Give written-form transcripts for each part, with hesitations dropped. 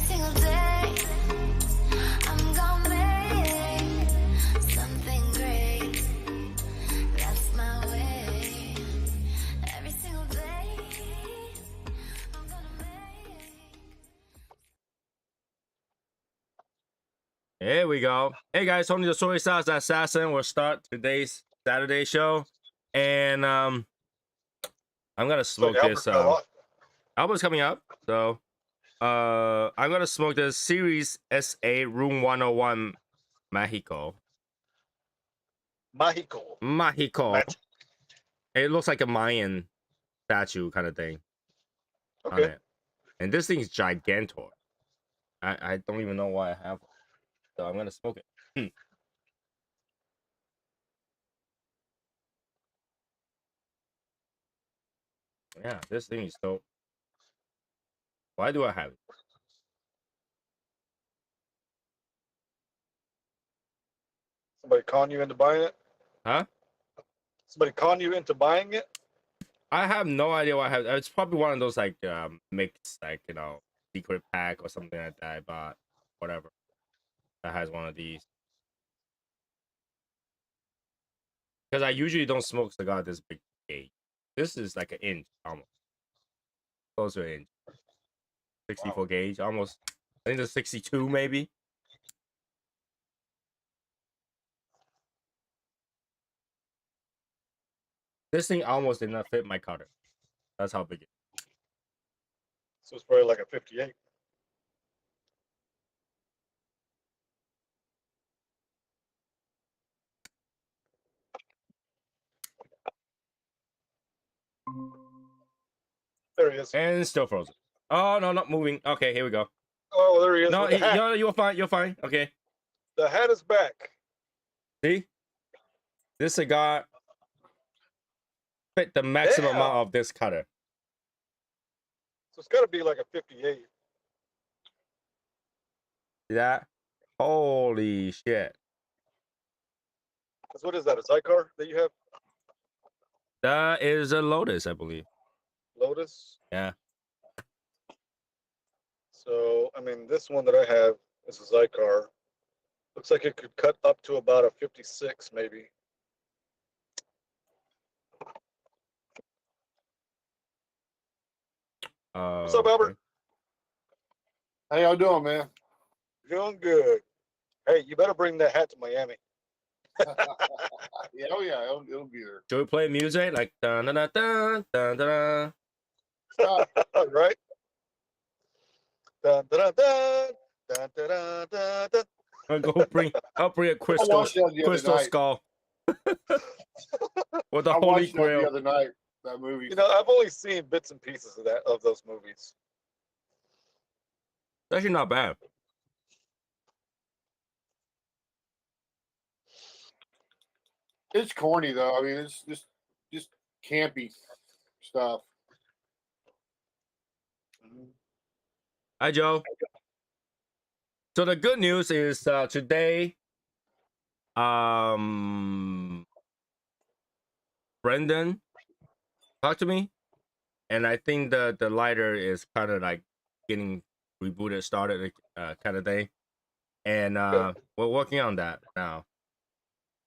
single day, I'm gonna make something great. That's my way. Every single day, I'm gonna make. Here we go. Hey guys, only the Soy Sauce Assassin will start today's Saturday show, and I'm gonna smoke this. Album's coming up, so I'm gonna smoke this Series SA Room 101 Mexico. Mexico. It looks like a Mayan statue kind of thing. Okay. On it. And this thing is gigantor. I don't even know why I have it. So I'm gonna smoke it. Yeah, this thing is dope. Why do I have it? Somebody con you into buying it? Huh? Somebody con you into buying it? I have no idea what I have. It's probably one of those like mixed, like, you know, secret pack or something like that I bought. Whatever. That has one of these. Because I usually don't smoke cigar this big gauge. This is like an inch almost. Close to an inch. 64 wow. Gauge, almost. I think it's 62 maybe. This thing almost did not fit my cutter. That's how big it is. So it's probably like a 58. There he is. And still frozen. Oh, no, not moving. Okay, here we go. Oh, there he is. No, you're fine. You're fine. Okay. The hat is back. See? This cigar fit the maximum amount of this cutter. So it's got to be like a 58. See that? Holy shit. What is that, a Zycar that you have? That is a Lotus, I believe. Lotus? Yeah. So, I mean, this one that I have is a Zycar. Looks like it could cut up to about a 56, maybe. What's up, Albert? How y'all doing, man? Doing good. Hey, you better bring that hat to Miami. Yeah, oh yeah, it'll be there. Should we play music like dun dun dun dun dun dun? Right? Dun dun dun dun dun dun dun. I'll bring a crystal skull. With the I Holy watched Grail. that the other night. That movie. You know, I've only seen bits and pieces of those movies. It's actually not bad. It's corny though. I mean, it's just campy stuff. Hi, Joe. So the good news is today, Brendan talked to me, and I think the lighter is kind of like getting rebooted, started, kind of thing, and we're working on that now.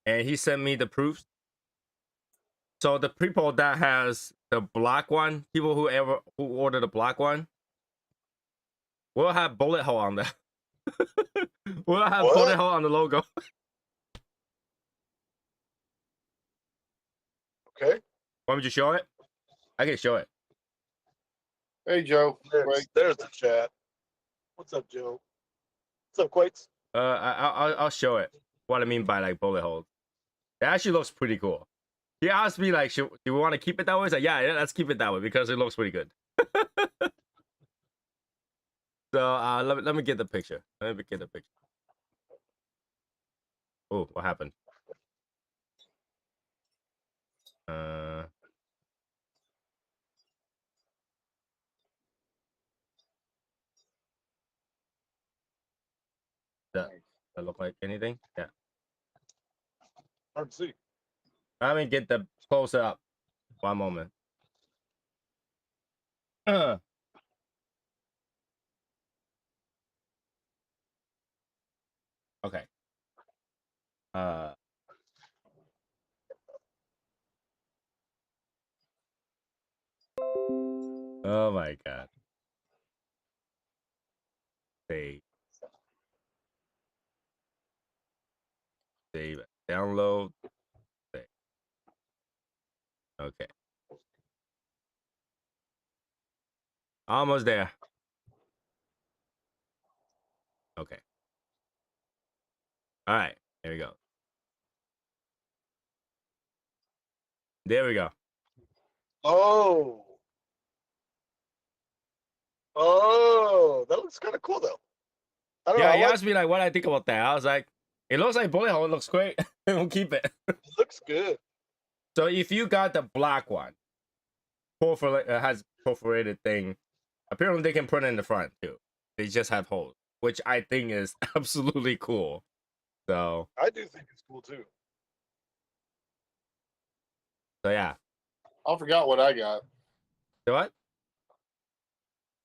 And he sent me the proofs. So the people that has the black one, people who order the black one, will have bullet hole on that. We'll have bullet hole on the logo. Okay. Want me to show it? I can show it. Hey, Joe. There's the chat. What's up, Joe? What's up, Quates? I'll show it. What I mean by like bullet holes. It actually looks pretty cool. He asked me like, do we want to keep it that way? I said, yeah, let's keep it that way because it looks pretty good. So let me get the picture. Let me get the picture. Oh, what happened? Does that look like anything? Yeah. Hard to see. Let me get the close up. One moment. Okay. Oh my god. Save. Save. Download. Save. Okay. Almost there. Okay. All right. There we go. There we go. Oh. Oh, that looks kind of cool though. I don't know. Yeah, I he like asked me like what I think about that. I was like, it looks like bullet hole. It looks great. We'll keep it. it. Looks good. So if you got the black one, has perforated thing, apparently they can put it in the front too. They just have holes, which I think is absolutely cool. So I do think it's cool too. yeah. I forgot what I got. So what?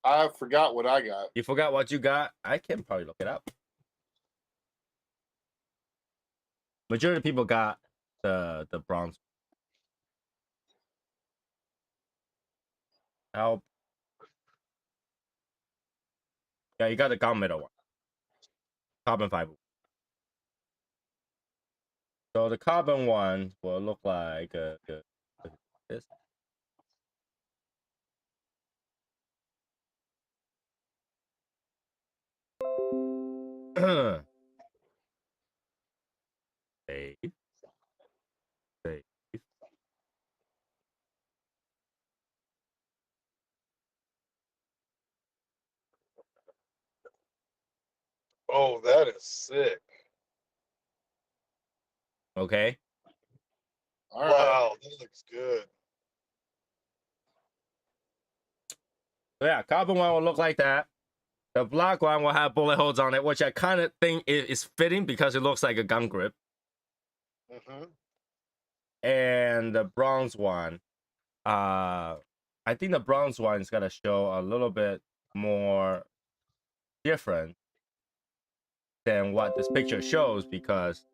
I forgot what I got. You forgot what you got? I can probably look it up. Majority of people got the bronze. Help. Yeah, you got the gunmetal one. Carbon fiber. So the carbon one will look like this. Save. Save. Oh, that is sick. Okay. All right. Wow, that looks good. So yeah, carbon one will look like that. The black one will have bullet holes on it, which I kind of think is fitting because it looks like a gun grip. Mm-hmm. And the bronze one, I think the bronze one is gonna show a little bit more different than what this picture shows because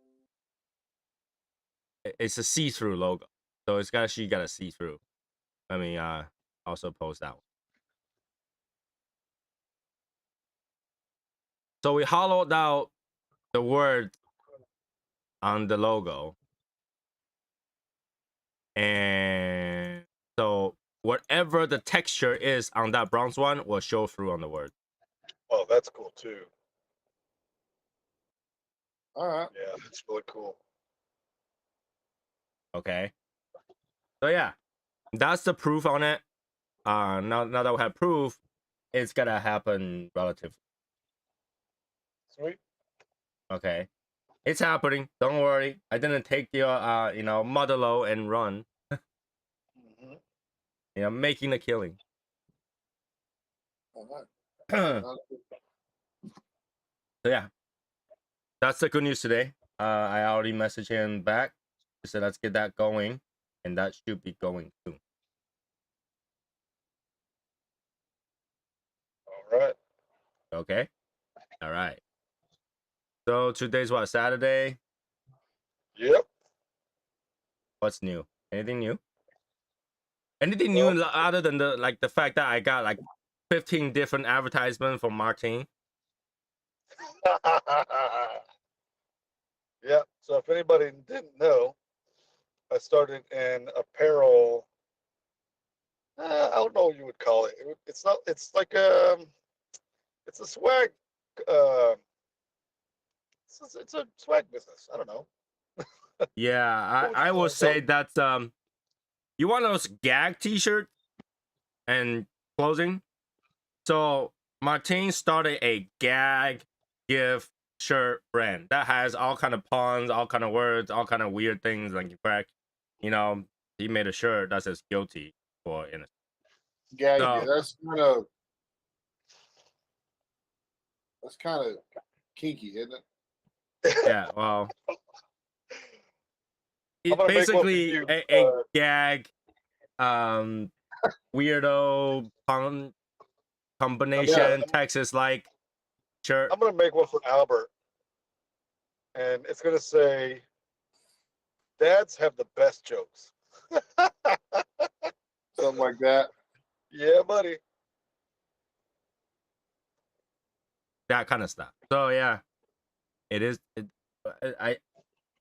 it's a see-through logo, so it's actually got a see-through. Let me also post that one. So we hollowed out the word on the logo, and so whatever the texture is on that bronze one will show through on the word. Oh, that's cool too. All right. Yeah, that's really cool. Okay. So yeah, that's the proof on it. Now that we have proof, it's gonna happen relatively. Sweet. Okay. It's happening. Don't worry. I didn't take your mother low and run. Mm-hmm. Making a killing. All right. So yeah, that's the good news today. I already messaged him back. I said let's get that going, and that should be going soon. All right. Okay. All right. So today's what, Saturday? Yep. What's new? Anything new? Anything new Well, other than the fact that I got like 15 different advertisements from Martin? yeah. So if anybody didn't know, I started in apparel. I don't know what you would call it. It's not. It's like it's a swag. Uh, it's a swag business. I don't know. Yeah, What would I you will call say it? that's you want those gag t-shirt and clothing. So Martin started a gag gift shirt brand that has all kind of puns, all kind of words, all kind of weird things. Like in fact, he made a shirt that says guilty for innocent. Yeah, So that's kind of kinky, isn't it? yeah, well, I'm it's gonna make one for basically you. a gag weirdo pun combination Yeah, Texas like shirt. I'm gonna make one for Albert. and it's gonna say, "Dads have the best jokes." Something like that. Yeah, buddy. That kind of stuff. So yeah, it is.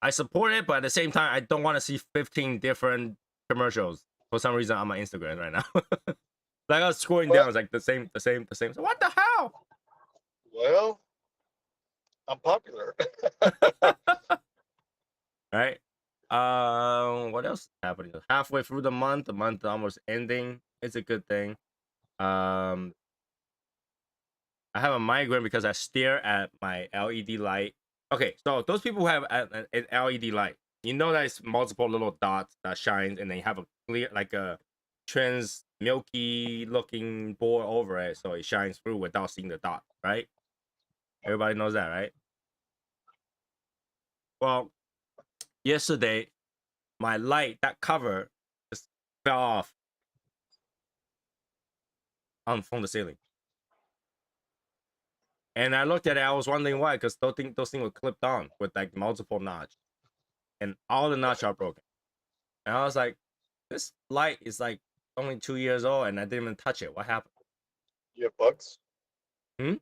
I support it, but at the same time, I don't want to see 15 different commercials for some reason on my Instagram right now. Like I was scrolling down, it's like the same. So what the hell? Well, I'm popular. Right? What else is happening? Halfway through the month almost ending. It's a good thing. I have a migraine because I stare at my LED light. Okay, so those people who have an LED light, you know that it's multiple little dots that shines, and they have a clear, like a trans milky looking board over it, so it shines through without seeing the dot, right? Everybody knows that, right? Well, yesterday, my light, that cover, just fell off from the ceiling. And I looked at it, I was wondering why, because those things were clipped on with like multiple notch, and all the notch are broken. And I was like, this light is like only 2 years old, and I didn't even touch it. What happened? You have bugs? Hmm?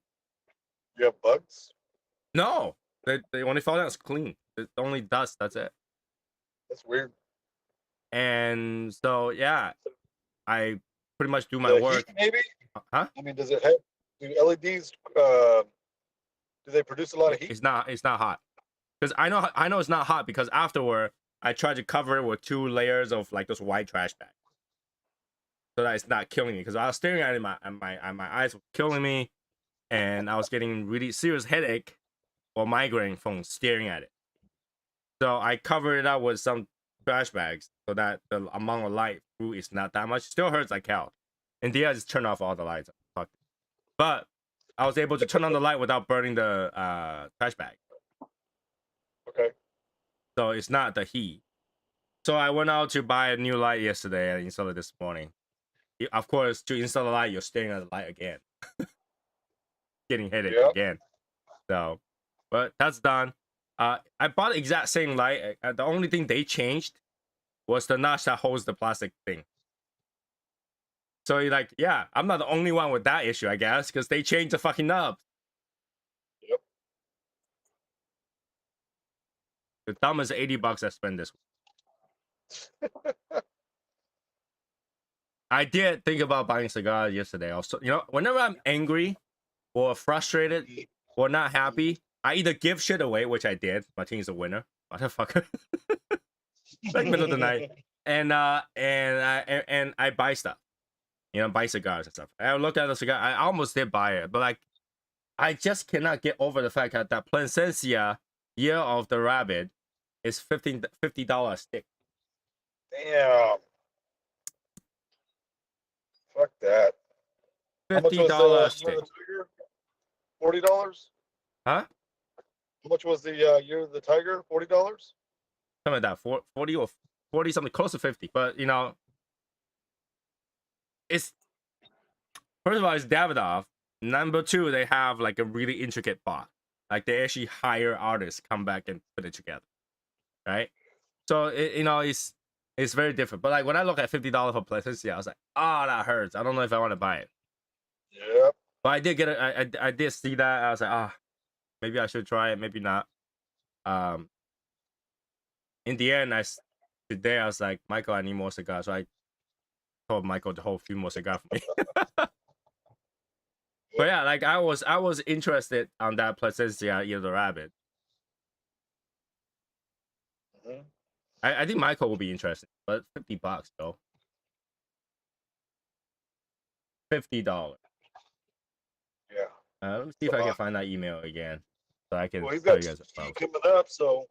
You have bugs? No, they when they fall down, it's clean. It's only dust. That's it. That's weird. And so yeah, I pretty much do my The work. heat, maybe? Huh? I mean, does it have? Do LEDs? Do they produce a lot of heat? It's not hot. Because I know it's not hot because afterward I tried to cover it with 2 layers of like those white trash bags, so that it's not killing me. Because I was staring at it, my eyes were killing me, and I was getting really serious headache or migraine from staring at it. So I covered it up with some trash bags so that the amount of light through is not that much. It still hurts like hell. And then I just turned off all the lights. But I was able to turn on the light without burning the trash bag. Okay. So it's not the heat. So I went out to buy a new light yesterday and installed it this morning. Of course, to install the light, you're staring at the light again. Getting headache Yeah. again. So, but that's done. I bought the exact same light. The only thing they changed was the notch that holds the plastic thing. So you're like, yeah, I'm not the only one with that issue, I guess, because they changed the fucking knobs. Yep. The dumbest $80 I spent this week. I did think about buying cigars yesterday. Also, whenever I'm angry or frustrated or not happy, I either give shit away, which I did. My team's a winner, motherfucker. Like middle of the night, and I buy stuff. Buy cigars and stuff. I looked at the cigar. I almost did buy it, but like, I just cannot get over the fact that Plasencia Year of the Rabbit is $50 a stick. Damn. Fuck that. How much was $50 Year a of stick. the Tiger? $40? Huh? How much was the Year of the Tiger? $40? Something like that. 40 or 40 something, close to 50. But it's, first of all, it's Davidoff. Number two, they have like a really intricate box. Like they actually hire artists come back and put it together, right? So it's very different. But like when I look at $50 for Plasencia, I was like, that hurts. I don't know if I want to buy it. Yep. But I did get it. I did see that. I was like, maybe I should try it. Maybe not. In the end, today I was like, Michael, I need more cigars. So I told Michael to hold a few more cigars for me. But yeah, like I was interested on that Plasencia Year of the Rabbit. Mm-hmm. I think Michael will be interested, but $50 though. $50. Yeah. Let me see if I can find that email again, so I can Well, he's tell got you guys about it. coming up, so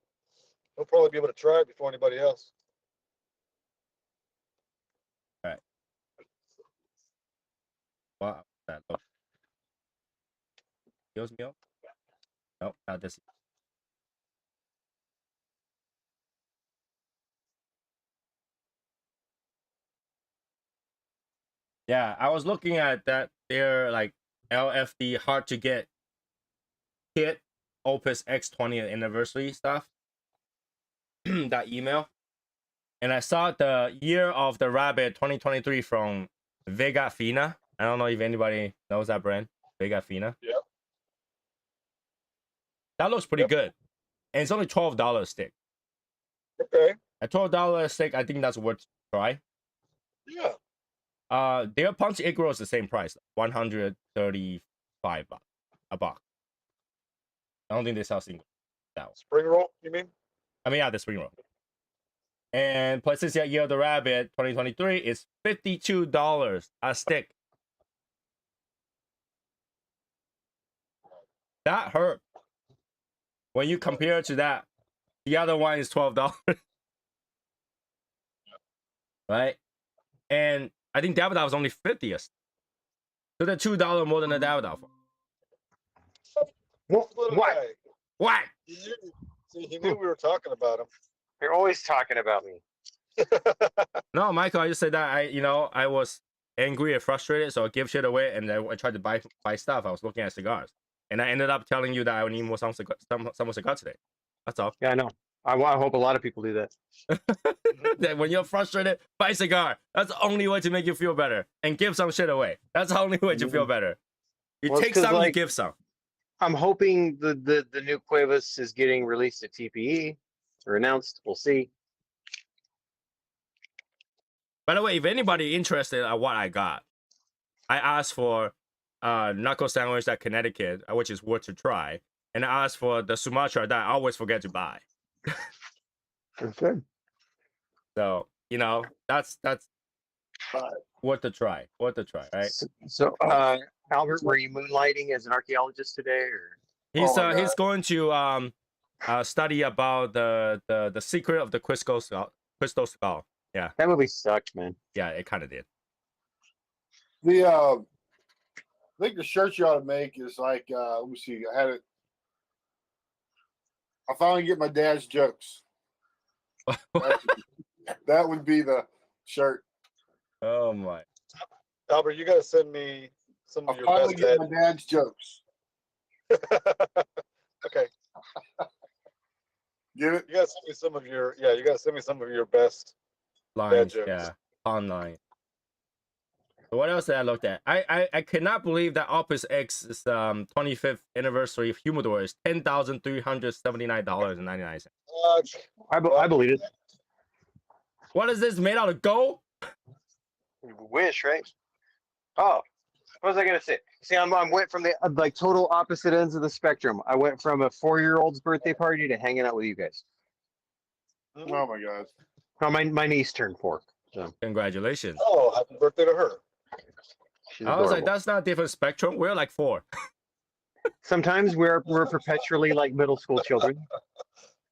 he'll probably be able to try it before anybody else. All right. Wow, that look. Kills me up. Nope, not this. Yeah, I was looking at that. They're like LFD hard to get kit Opus X 20th anniversary stuff, that email, and I saw the Year of the Rabbit 2023 from Vega Fina. I don't know if anybody knows that brand, Vega Fina. Yep. That looks pretty Yep. good, and it's only $12 a stick. Okay. At $12 a stick, I think that's worth a try. Yeah. Their Punch Igro is the same price, $135 a box. I don't think they sell single. That one. Spring roll, you mean? I mean, yeah, the spring roll. And Placencia Year of the Rabbit 2023 is $52 a stick. That hurt. When you compare to that, the other one is $12. Right? And I think Davidoff was only 50th. So they're $2 more than the Davidoff. Little What? guy. What? He knew, see, he knew we were talking about him. You're always talking about me. No, Michael, I just said that I was angry and frustrated, so I give shit away, and I tried to buy stuff. I was looking at cigars, and I ended up telling you that I need more some cigar today. That's all. Yeah, I know. I hope a lot of people do that. That when you're frustrated, buy a cigar. That's the only way to make you feel better, and give some shit away. That's the only way to feel better. You Well, it's take 'cause, some, you like, give some. I'm hoping the new Cuevas is getting released at TPE or announced. We'll see. By the way, if anybody interested in what I got, I asked for knuckle sandwich at Connecticut, which is worth to try, and I asked for the Sumatra that I always forget to buy. Okay. So that's worth to try. Worth to try, right? So, Albert, were you moonlighting as an archaeologist today, or? He's Oh my he's going to study about the secret of the crystal skull. Yeah, That movie sucked, man. yeah, it kind of did. I think the shirt you ought to make is like, let me see. I finally get my dad's jokes. That would be the shirt. Oh my! Albert, you got to send me some I of your finally best get my dad's jokes. Okay. Get it? You got to send me some of your, you got to send me some of your best. Lines, jokes. yeah, online. So what else did I look at? I cannot believe that Opus X's 25th anniversary of humidor is $10,379.99. I believe it. What is this made out of gold? Wish, right? Oh, what was I gonna say? See, I went from the like total opposite ends of the spectrum. I went from a 4-year-old's birthday party to hanging out with you guys. Mhm. Oh my God. Oh, my niece turned 4. So Congratulations. Oh, happy birthday to her. she's I was like, adorable. that's not a different spectrum. We're like 4. Sometimes we're perpetually like middle school children.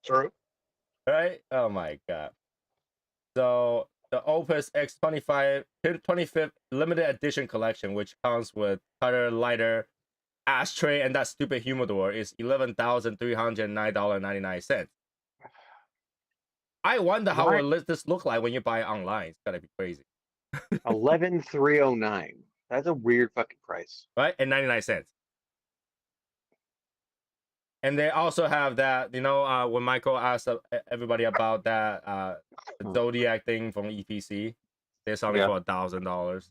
True. Right? Oh my god. So the Opus X 25th limited edition collection, which comes with cutter, lighter, ashtray, and that stupid humidor, is $11,309.99. I wonder how Right. will this look like when you buy it online. It's gotta be crazy, 11,309. That's a weird fucking price. right? And 99 cents. And they also have that, when Michael asked everybody about that the Zodiac thing from EPC, they're selling Yeah. for $1,000.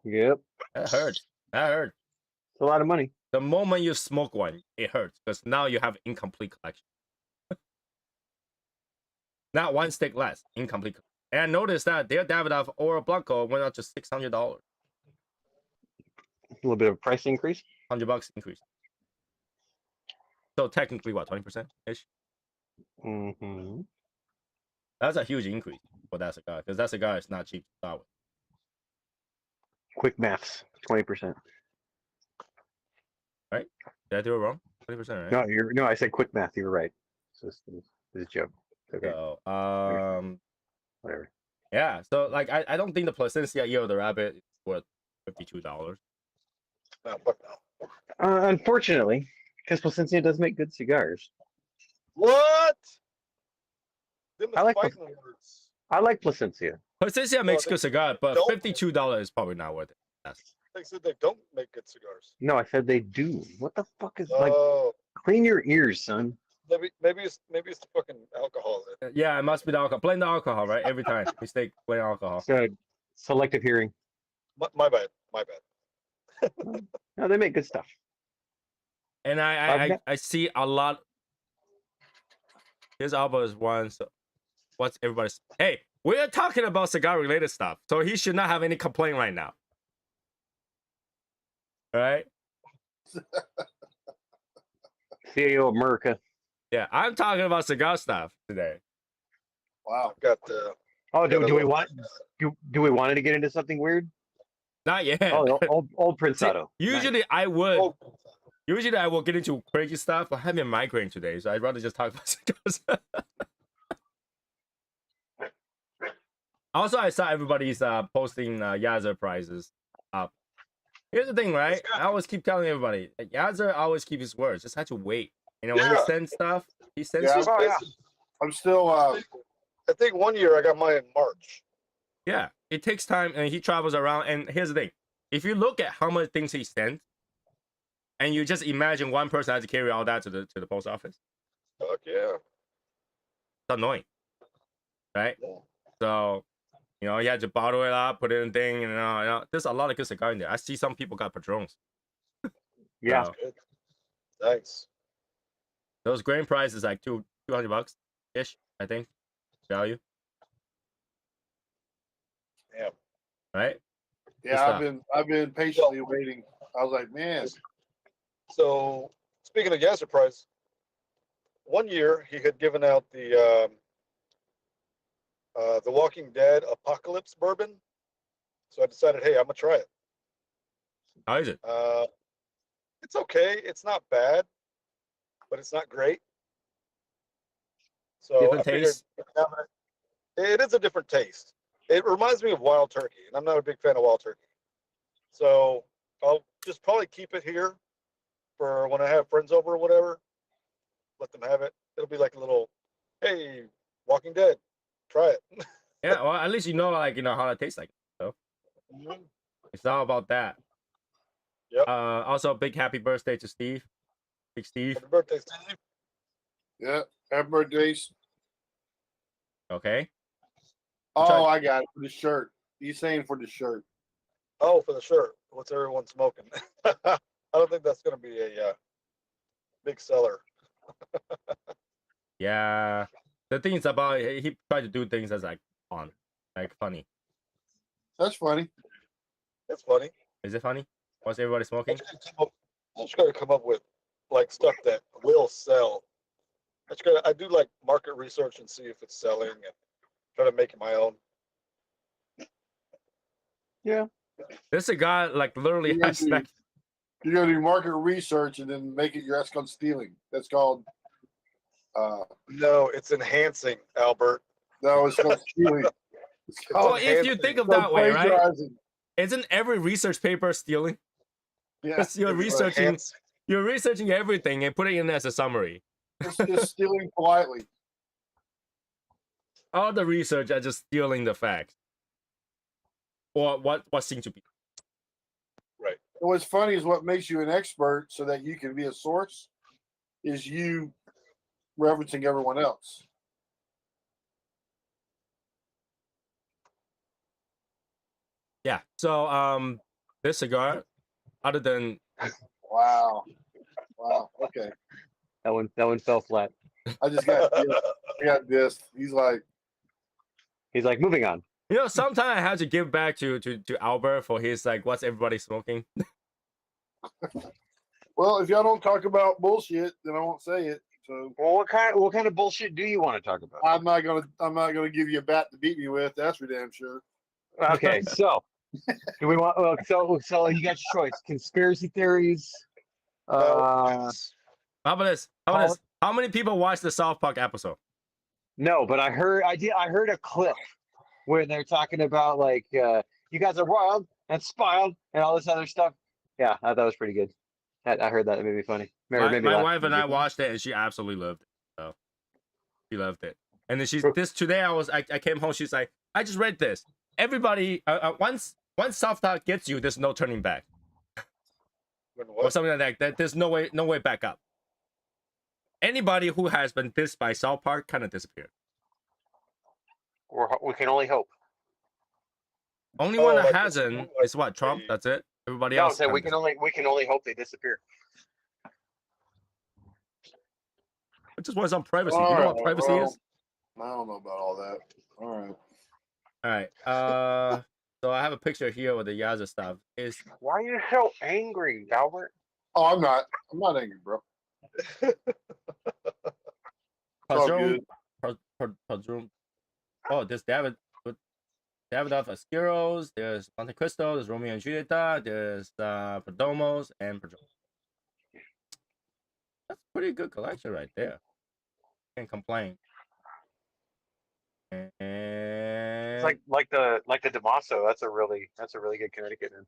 Yep, That hurts. That hurts. it's a lot of money. The moment you smoke one, it hurts because now you have incomplete collection. Not one stick less, incomplete. And I noticed that their Davidoff Oro Blanco went up to $600, A little bit of a price increase. $100 increase. So technically, what, 20% ish? Mm-hmm. That's a huge increase for that cigar because that cigar is not cheap to start with. Quick maths. 20%. Did I do it wrong? 20%, right? No, I said quick math. You were right. This is a joke. Okay, So, whatever. yeah. So, like, I don't think the Placencia Year of the Rabbit is worth $52. No, fuck no. Unfortunately, because Placencia does make good cigars. What? Them I is like fighting words. I like Placencia. Placencia makes they good cigar, but don't. $52 is probably not worth it. They said they don't make good cigars. No, I said they do. What the fuck is like? Oh, Clean your ears, son. Maybe it's the fucking alcohol. Then. Yeah, it must be the alcohol. Blame the alcohol, right? Every time. Mistake, blame alcohol. So selective hearing. My bad. My bad. No, they make good stuff. And I see a lot. His album is one. So what's everybody's? Hey, we're talking about cigar related stuff, so he should not have any complaint right now. All right? CEO America. Yeah, I'm talking about cigar stuff today. Wow. I've got Oh, do we little- want do we want to get into something weird? Not yet. Oh, old Prince See, Otto. usually I would. Oh, Usually I will get into crazy stuff. I'm having a migraine today, so I'd rather just talk about cigars. Also, I saw everybody's posting Yazzer prices up. Here's the thing, right? I always keep telling everybody, Yazzer always keeps his words. Just have to wait. You know, when he Yeah. sends stuff, he sends Yeah. you. Oh, yeah. I'm still. I think 1 year I got mine in March. Yeah, it takes time, and he travels around. And here's the thing: if you look at how much things he sent, and you just imagine one person has to carry all that to the post office, Fuck yeah. it's annoying, right? Yeah. So, you know, you had to bottle it up, put it in a thing, and there's a lot of good cigar in there. I see some people got Padrones. Yeah. So, Good. Nice. those grain price is like $200 ish, I think, value, Yeah. right? Yeah, I've been patiently waiting. I was like, man, So speaking of gas price, 1 year he had given out the Walking Dead Apocalypse bourbon. So I decided, hey, I'm gonna try it. How is it? It's okay. It's not bad, but it's not great. So Different I figured taste? it is a different taste. It reminds me of Wild Turkey, and I'm not a big fan of Wild Turkey. So I'll just probably keep it here for when I have friends over or whatever. Let them have it. It'll be like a little, hey, Walking Dead, try it. Yeah, well, at least you know, like, how it tastes like. So it's all about that. Yep. Also, big happy birthday to Steve. Big Steve. Happy birthday, Steve. yeah, happy birthdays. Okay. Oh, I got it for the shirt. He's saying for the shirt. Oh, for the shirt. What's everyone smoking? I don't think that's going to be a big seller. Yeah. The thing is about he tried to do things that's like fun, like funny. That's funny. It's funny. Is it funny? What's everybody smoking? I just got to come up with like stuff that will sell. I do like market research and see if it's selling and try to make it my own. Yeah. This cigar like literally Yeah, has dude. like You're gonna do market research and then make it that's called stealing. That's called No, it's enhancing, Albert. no, it's called stealing. It's well, called if you think of it's called that way, right? plagiarizing. Isn't every research paper stealing? Yeah, Because you're It's researching enhancing. you're researching everything and putting it in as a summary. it's just stealing politely. All the research are just stealing the facts. Or what seems to be. Right. And what's funny is what makes you an expert so that you can be a source is you referencing everyone else. Yeah. So this cigar, other than Wow. Wow. Okay. That one fell flat. I just got I got dissed. He's like, He's like, moving on. sometimes I have to give back to Albert for his like what's everybody smoking. well, if y'all don't talk about bullshit, then I won't say it. So Well, what kind of bullshit do you want to talk about? I'm not gonna give you a bat to beat me with. That's for damn sure. Okay, so do we want? So you got your choice: conspiracy theories. How about this? How many people watched the South Park episode? No, but I heard a clip where they're talking about like you guys are wild and spoiled and all this other stuff. Yeah, I thought it was pretty good. I heard that. It made me funny. My wife and I watched it, and she absolutely loved it. So she loved it. And then today I came home. She's like, I just read this. Everybody, once South Park gets you, there's no turning back, When or what? something like that. There's no way back up. Anybody who has been dissed by South Park kind of disappeared. We can only hope. Only one that like hasn't is what, Trump? That's it. Everybody No, else. so we can only hope they disappear. I just want some privacy. All You know right, what privacy well, is? I don't know about all that. All right. All right. So I have a picture here with the Yaza stuff. Is Why are you so angry, Albert? Oh, I'm not. I'm not angry, bro. It's all good. Padron? Oh, there's David of Asqueros. There's Monte Cristo. There's Romeo and Julieta. There's Perdomos and Padron. That's a pretty good collection right there. Can't complain. And It's like the Damaso. That's a really good Connecticut name.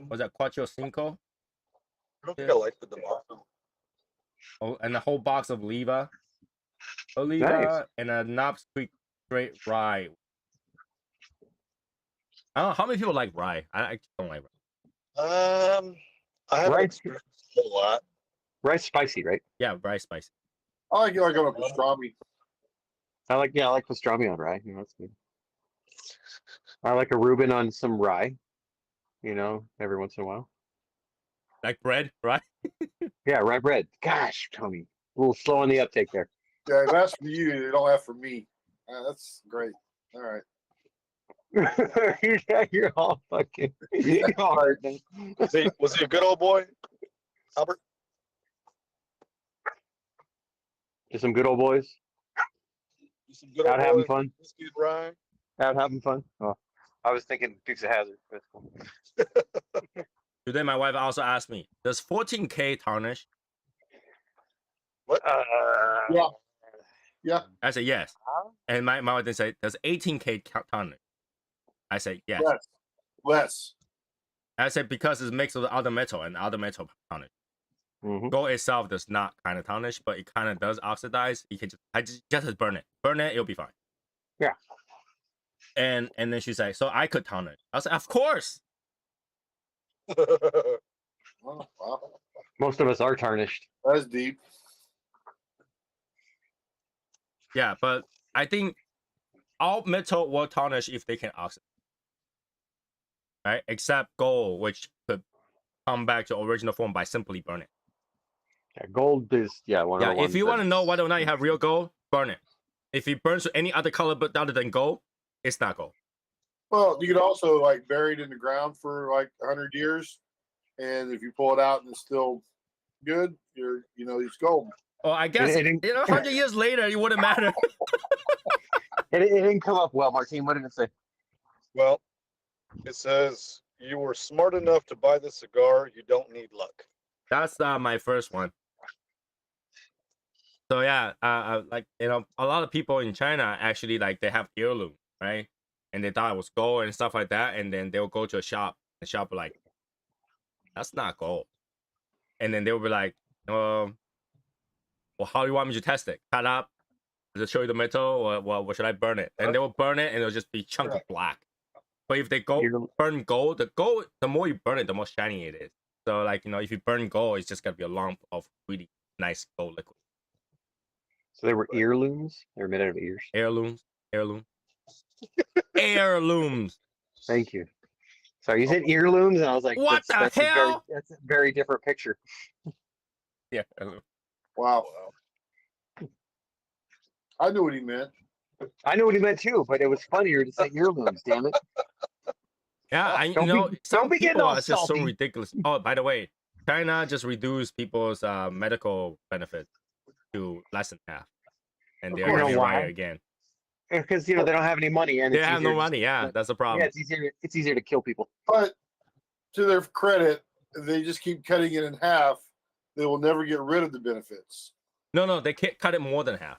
was that Quattro Cinco? I don't think I like the Damaso. Oh, and a whole box of Oliva, Nice. and a Knobs Creek straight rye. I don't know how many people like rye. I don't like rye. I haven't Right. experienced a whole lot. Rice spicy, right? Yeah, rye spicy. I like it like on a pastrami. I like pastrami on rye. That's good. I like a Reuben on some rye. Every once in a while. Like bread, right? Yeah, rye bread. Gosh, Tony, a little slow on the uptake there. Yeah, that's for you. They don't have for me. That's great. All right. You're all fucking hard. Man. Was he a good old boy, Albert? Just some good old boys Some good out old having boy, fun. whiskey and rye. Out having fun. Oh, I was thinking Dukes of Hazzard. That's cool. Today, my wife also asked me, "Does 14K tarnish?" What? Yeah. Yeah. I said yes, and my wife then said, "Does 18K tarnish?" I said yes. Less. I said because it's mixed with other metal and other metal tarnish. Mm-hmm. Gold itself does not kind of tarnish, but it kind of does oxidize. You can just burn it. Burn it, it'll be fine. Yeah. And then she's like, "So I could tarnish?" I was like, "Of course." Oh, wow. Most of us are tarnished. That's deep. Yeah, but I think all metal will tarnish if they can oxidize, right? Except gold, which could come back to original form by simply burning. Yeah, gold is one of the ones if you want to that's- know whether or not you have real gold, burn it. If it burns to any other color but other than gold, it's not gold. Well, you could also like bury it in the ground for like 100 years, and if you pull it out and it's still good, it's gold. Well, I guess It- it- 100 years later, it wouldn't matter. It didn't come up well, Martine. What did it say? Well, it says you were smart enough to buy the cigar. You don't need luck. That's my first one. So yeah, like a lot of people in China actually like they have heirloom, right? And they thought it was gold and stuff like that, and then they'll go to a shop. The shop will like, that's not gold, and then they'll be like, well, how do you want me to test it? Cut up? Does it show you the metal, or what should I burn it? And they will burn it, and it'll just be chunk of black. But if they burn gold, the more you burn it, the more shiny it is. So like if you burn gold, it's just gonna be a lump of really nice gold liquid. So they were earlooms. They were made out of ears. Heirlooms. Heirlooms. Thank you. Sorry, you said earlooms, and I was like, What the hell? That's a very different picture. Yeah. Heirloom. Wow. I knew what he meant. I know what he meant too, but it was funnier to say earlooms. Damn it! Yeah, Don't be getting people all are just so salty. ridiculous. Oh, by the way, China just reduced people's medical benefits to less than half, and they're You know getting why? rioted again. Because they don't have any money, and They it's have easier no to- money. Yeah, that's the problem. Yeah, it's easier to kill people. But to their credit, if they just keep cutting it in half, they will never get rid of the benefits. No, they can't cut it more than half.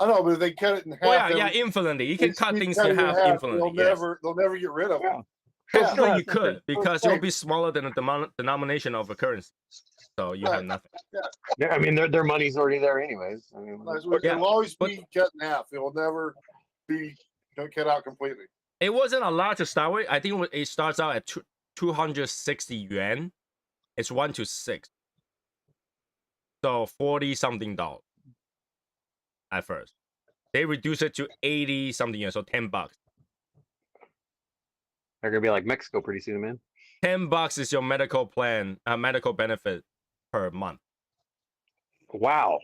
I know, but if they cut it in half, Oh yeah, infinitely. You can they cut keep things cutting in it half infinitely. They'll Yes. never get rid of them. Technically, Yeah. you could because you'll be smaller than the denomination of a currency, so you have Right. nothing. Yeah, I mean, their money's already there, anyways. I mean, Yeah, It'll always but- be cut in half. It will never be cut out completely. It wasn't a lot to start with. I think it starts out at 260 yuan. It's 1 to 6. So $40 something at first. They reduced it to 80 something, so $10. They're gonna be like Mexico pretty soon, man. $10 is your medical plan, medical benefit per month. Wow.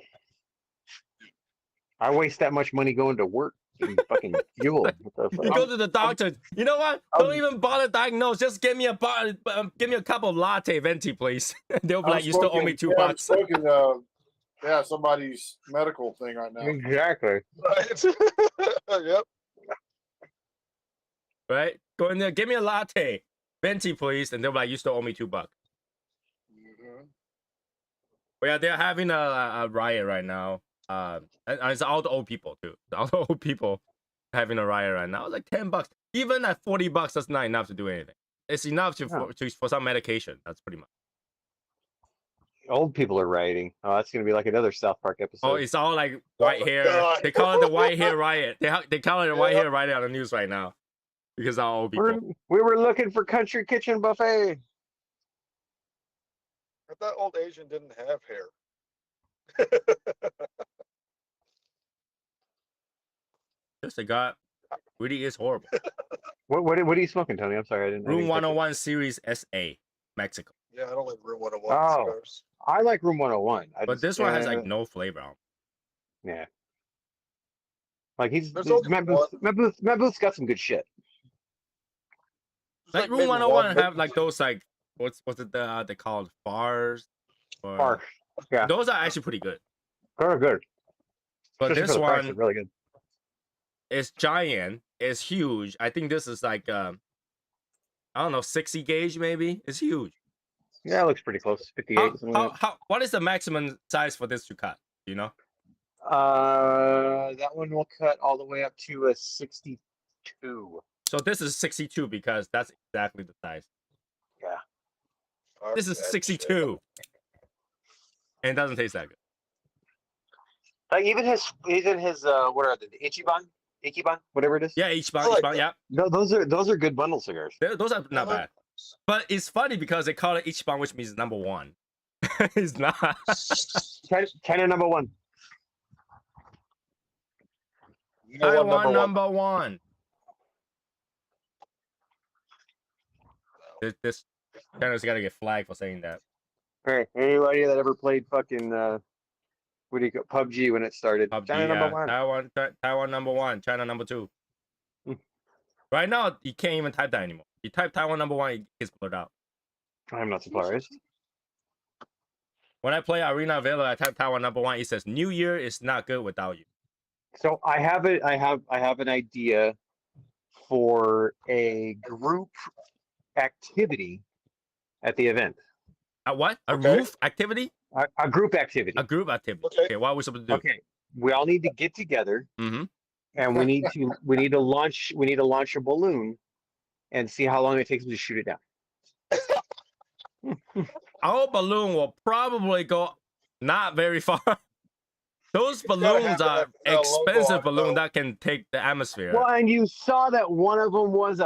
I waste that much money going to work and fucking fuel. What the You fuck? go to the doctor. You know what? Don't even bother diagnose. Just give me a cup of latte venti, please. They'll be like, you still owe me $2. I'm smoking, somebody's medical thing right now. Exactly. Right. Yep. Right? Go in there, give me a latte venti, please, and they'll be like, you still owe me $2. Mhm. But yeah, they're having a riot right now. And it's all the old people too. All the old people having a riot right now. It's like $10. Even at $40, that's not enough to do anything. It's enough for some medication. That's pretty much. Old people are rioting. Oh, that's gonna be like another South Park episode. Oh, it's all like white hair. God. They call it the white hair riot. They call it a white hair riot on the news right now because all old people. We were looking for country kitchen buffet. I thought old Asian didn't have hair. This cigar really is horrible. What are you smoking, Tony? I'm sorry, I didn't. Room 101 Series SA, Mexico. Yeah, I don't like Room 101 Oh. cigars. I like Room 101. But this one has like no flavor on it. yeah. Like There's only Matt one. Booth's got some good shit. It's Like Room maybe 101 one, have like those like what's it they called bars? Or, Park. Yeah. Those are actually pretty good. Very good. But Especially this for the price, one it's really good. is giant. It's huge. I think this is like I don't know, 60 gauge maybe. It's huge. Yeah, it looks pretty close. 58. something like What is the maximum size for this to cut? Do you know? that. That one will cut all the way up to a 62. So this is 62 because that's exactly the size. Fuck This is that shit. 62. And it doesn't taste that good. Like even his what are they? The Ichiban, whatever it is. Yeah, each I like bun, yeah. No, those are good bundle cigars. Those are not Uh-huh. bad. But it's funny because they call it Ichiban, which means number one. It's not. China number one. You know what, Taiwan number number one. This China's got to get flagged for saying that. Hey, anybody that ever played fucking what do you call PUBG when it started? PUBG, China number one. Taiwan number one, China number two. Hmm. Right now, you can't even type that anymore. You type Taiwan number one, it gets blurred out. I'm not surprised. When I play Arena Villa, I type Taiwan number one. It says New Year is not good without you. So I have an idea for a group activity at the event. A what? A Okay. roof activity? A group activity. A group activity. Okay. Okay, what are we supposed to do? Okay, we all need to get together, Mm-hmm. and we need to launch a balloon, and see how long it takes them to shoot it down. Our balloon will probably go not very far. Those balloons are have a logo expensive on it, balloons though. that can take the atmosphere. Well, and you saw that one of them was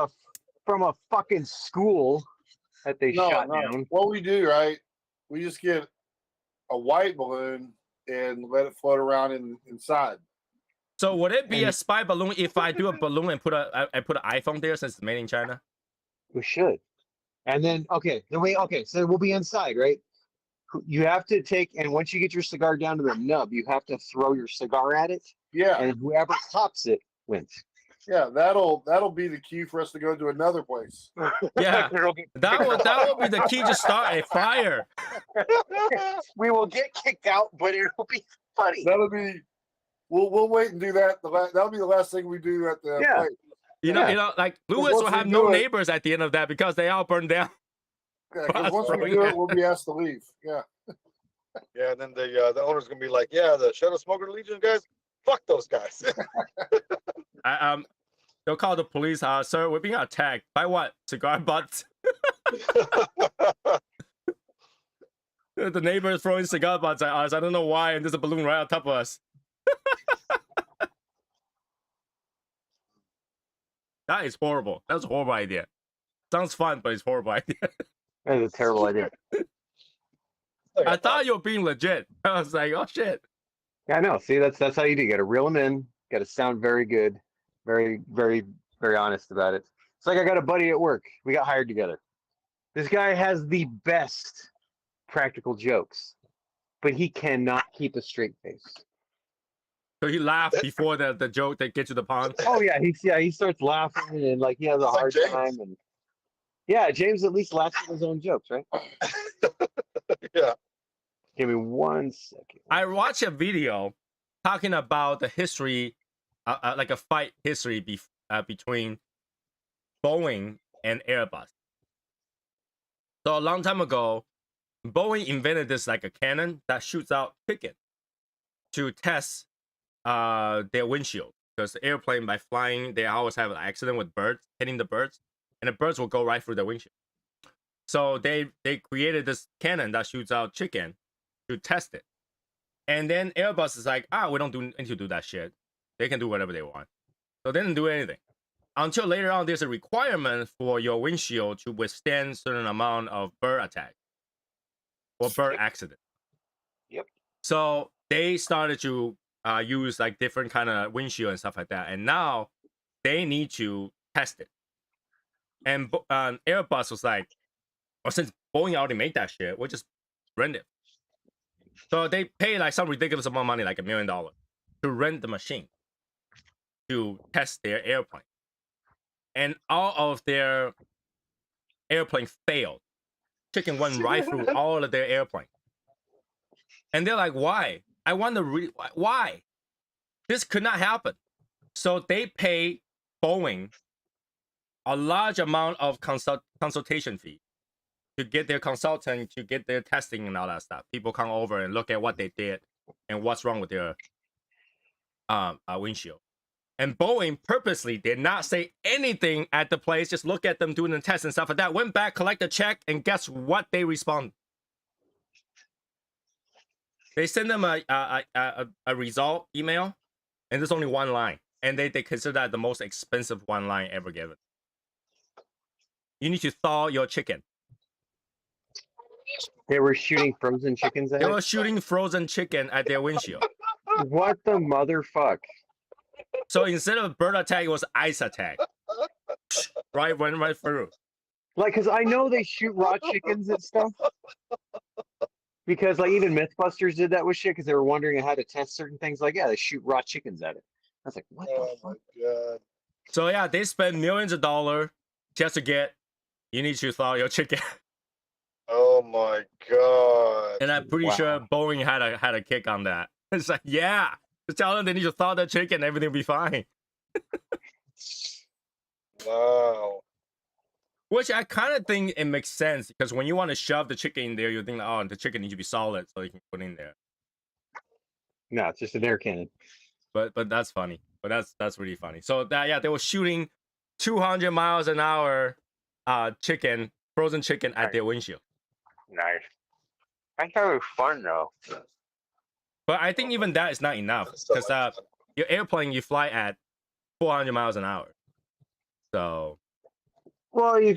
from a fucking school that they shot down. What we do, right? We just get a white balloon and let it float around inside. So would it be And- a spy balloon if I do a balloon and put an iPhone there since it's made in China? We should. And then so we'll be inside, right? You have to take, and once you get your cigar down to the nub, you have to throw your cigar at it, Yeah, and whoever tops it wins. yeah. That'll be the key for us to go to another place. Yeah. That would be the key to start a fire. We will get kicked out, but it'll be funny. That'll be. We'll wait and do that. That'll be the last thing we do at the Yeah. place. You know, like Lewis once will we have do no it- neighbors at the end of that because they all burned down. Yeah, 'cause once we Throwing do it. it, we'll be asked to leave. Yeah. Yeah, and then the owner's gonna be like, yeah, the Shadow Smoker Legion guys, fuck those guys. They'll call the police. Sir, we're being attacked by what? Cigar butts. The neighbor is throwing cigar butts at us. I don't know why, and there's a balloon right on top of us. That is horrible. That's a horrible idea. Sounds fun, but it's a horrible idea. That is a terrible idea. I thought you were being legit. I was like, oh shit. Yeah, I know. See, that's how you do. You got to reel them in. Got to sound very good, very honest about it. It's like I got a buddy at work. We got hired together. This guy has the best practical jokes, but he cannot keep a straight face. So he laughed before the joke that gets to the pond. Oh yeah, he starts laughing and like he has a It's like hard James. time and yeah, James at least laughs at his own jokes, right? Yeah. Give me 1 second. I watched a video talking about the history, like a fight history between Boeing and Airbus. So a long time ago, Boeing invented this like a cannon that shoots out chicken to test their windshield, because the airplane, by flying, they always have an accident with birds hitting the birds, and the birds will go right through the windshield. So they created this cannon that shoots out chicken to test it. And then Airbus is like, we don't need to do that shit. They can do whatever they want. So they didn't do anything. Until later on, there's a requirement for your windshield to withstand certain amount of bird attack or bird accident. Yep. So they started to use like different kind of windshield and stuff like that. And now they need to test it. And Airbus was like, well, since Boeing already made that shit, we'll just rent it. So they pay like some ridiculous amount of money, like $1 million, to rent the machine to test their airplane. And all of their airplane failed. Chicken went right through all of their airplane. And they're like, why? I wonder why? This could not happen. So they pay Boeing a large amount of consultation fee to get their consultant, to get their testing and all that stuff. People come over and look at what they did and what's wrong with their windshield. And Boeing purposely did not say anything at the place, just look at them doing the test and stuff like that, went back, collect the check, and guess what they respond? They send them a result email, and there's only one line. And they consider that the most expensive one line ever given. You need to thaw your chicken. They were shooting frozen chickens at They it? were shooting frozen chicken at their windshield. What the motherfuck? So instead of bird attack, it was ice attack. Right, went right through. Like, cause I know they shoot raw chickens and stuff. Because like even Mythbusters did that with shit because they were wondering how to test certain things. Like, yeah, they shoot raw chickens at it. I was like, what the Oh fuck? my god. So yeah, they spent millions of dollars just to get, you need to thaw your chicken. Oh my god. And I'm pretty Wow. sure Boeing had a kick on that. It's like, yeah, just tell them they need to thaw their chicken, everything will be fine. Wow. Which I kind of think it makes sense, because when you want to shove the chicken in there, you think, oh, the chicken needs to be solid so you can put it in there. No, it's just an air cannon. But that's funny. But that's really funny. So that, yeah, they were shooting 200 miles an hour frozen chicken at their windshield. Nice. I thought it was fun though. But I think even that is not enough, because your airplane, you fly at 400 miles an hour. So Well, yeah.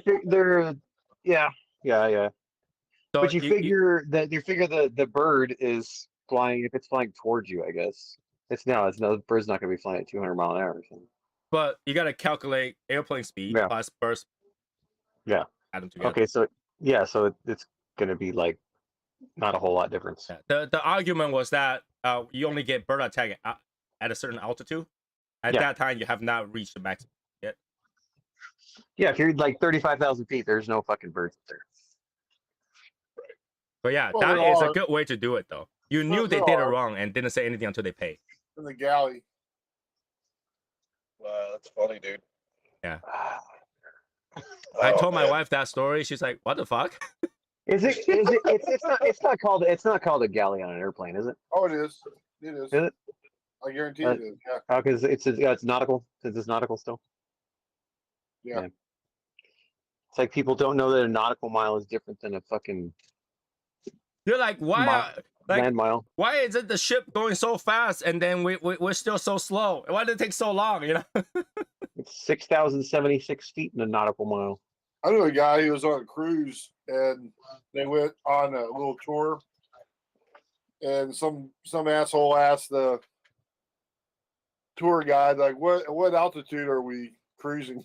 so But you figure the bird is flying if it's flying towards you, I guess. The bird's not gonna be flying at 200 mile an hour. So. but you gotta calculate airplane speed Yeah. plus burst. Yeah. Add them together. Okay, so it's gonna be like not a whole lot difference. Yeah. The argument was that you only get bird attack at a certain altitude. At that time, you have not reached the maximum yet. Yeah, if you're like 35,000 feet, there's no fucking birds there. But yeah, Well, that they is a are. good way to do it, though. You knew Well, they they did it are. wrong and didn't say anything until they paid. In the galley. Wow, that's funny, dude. I Oh, told my man. wife that story. She's like, "What the fuck?" It's not called a galley on an airplane, is it? Oh, it is. It is. Is it? I guarantee it is. Yeah. Oh, because it's nautical. Since it's nautical still. Yeah. It's like people don't know that a nautical mile is different than a fucking You're like, why? land mile. Why is it the ship going so fast and then we're still so slow? Why did it take so long? You know? It's 6,076 feet in a nautical mile. I knew a guy who was on a cruise and they went on a little tour and some asshole asked the tour guide, like, what altitude are we cruising?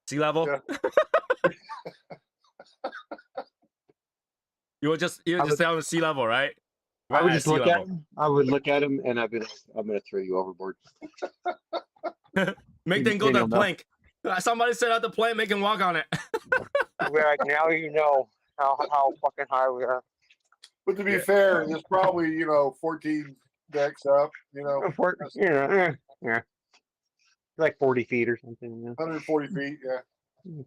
Sea level. Yeah. You would just say on the sea level, right? I would Right just sea look at level. him. I would look at him, and I'd be like, "I'm gonna throw you overboard." Make them go Then to the you'll know. plank. Somebody set out the plank, make him walk on it. We're like, now you know how fucking high we are. But to be Yeah. fair, there's probably 14 decks up. Yeah, like 40 feet or something. Yeah. 140 feet. Yeah,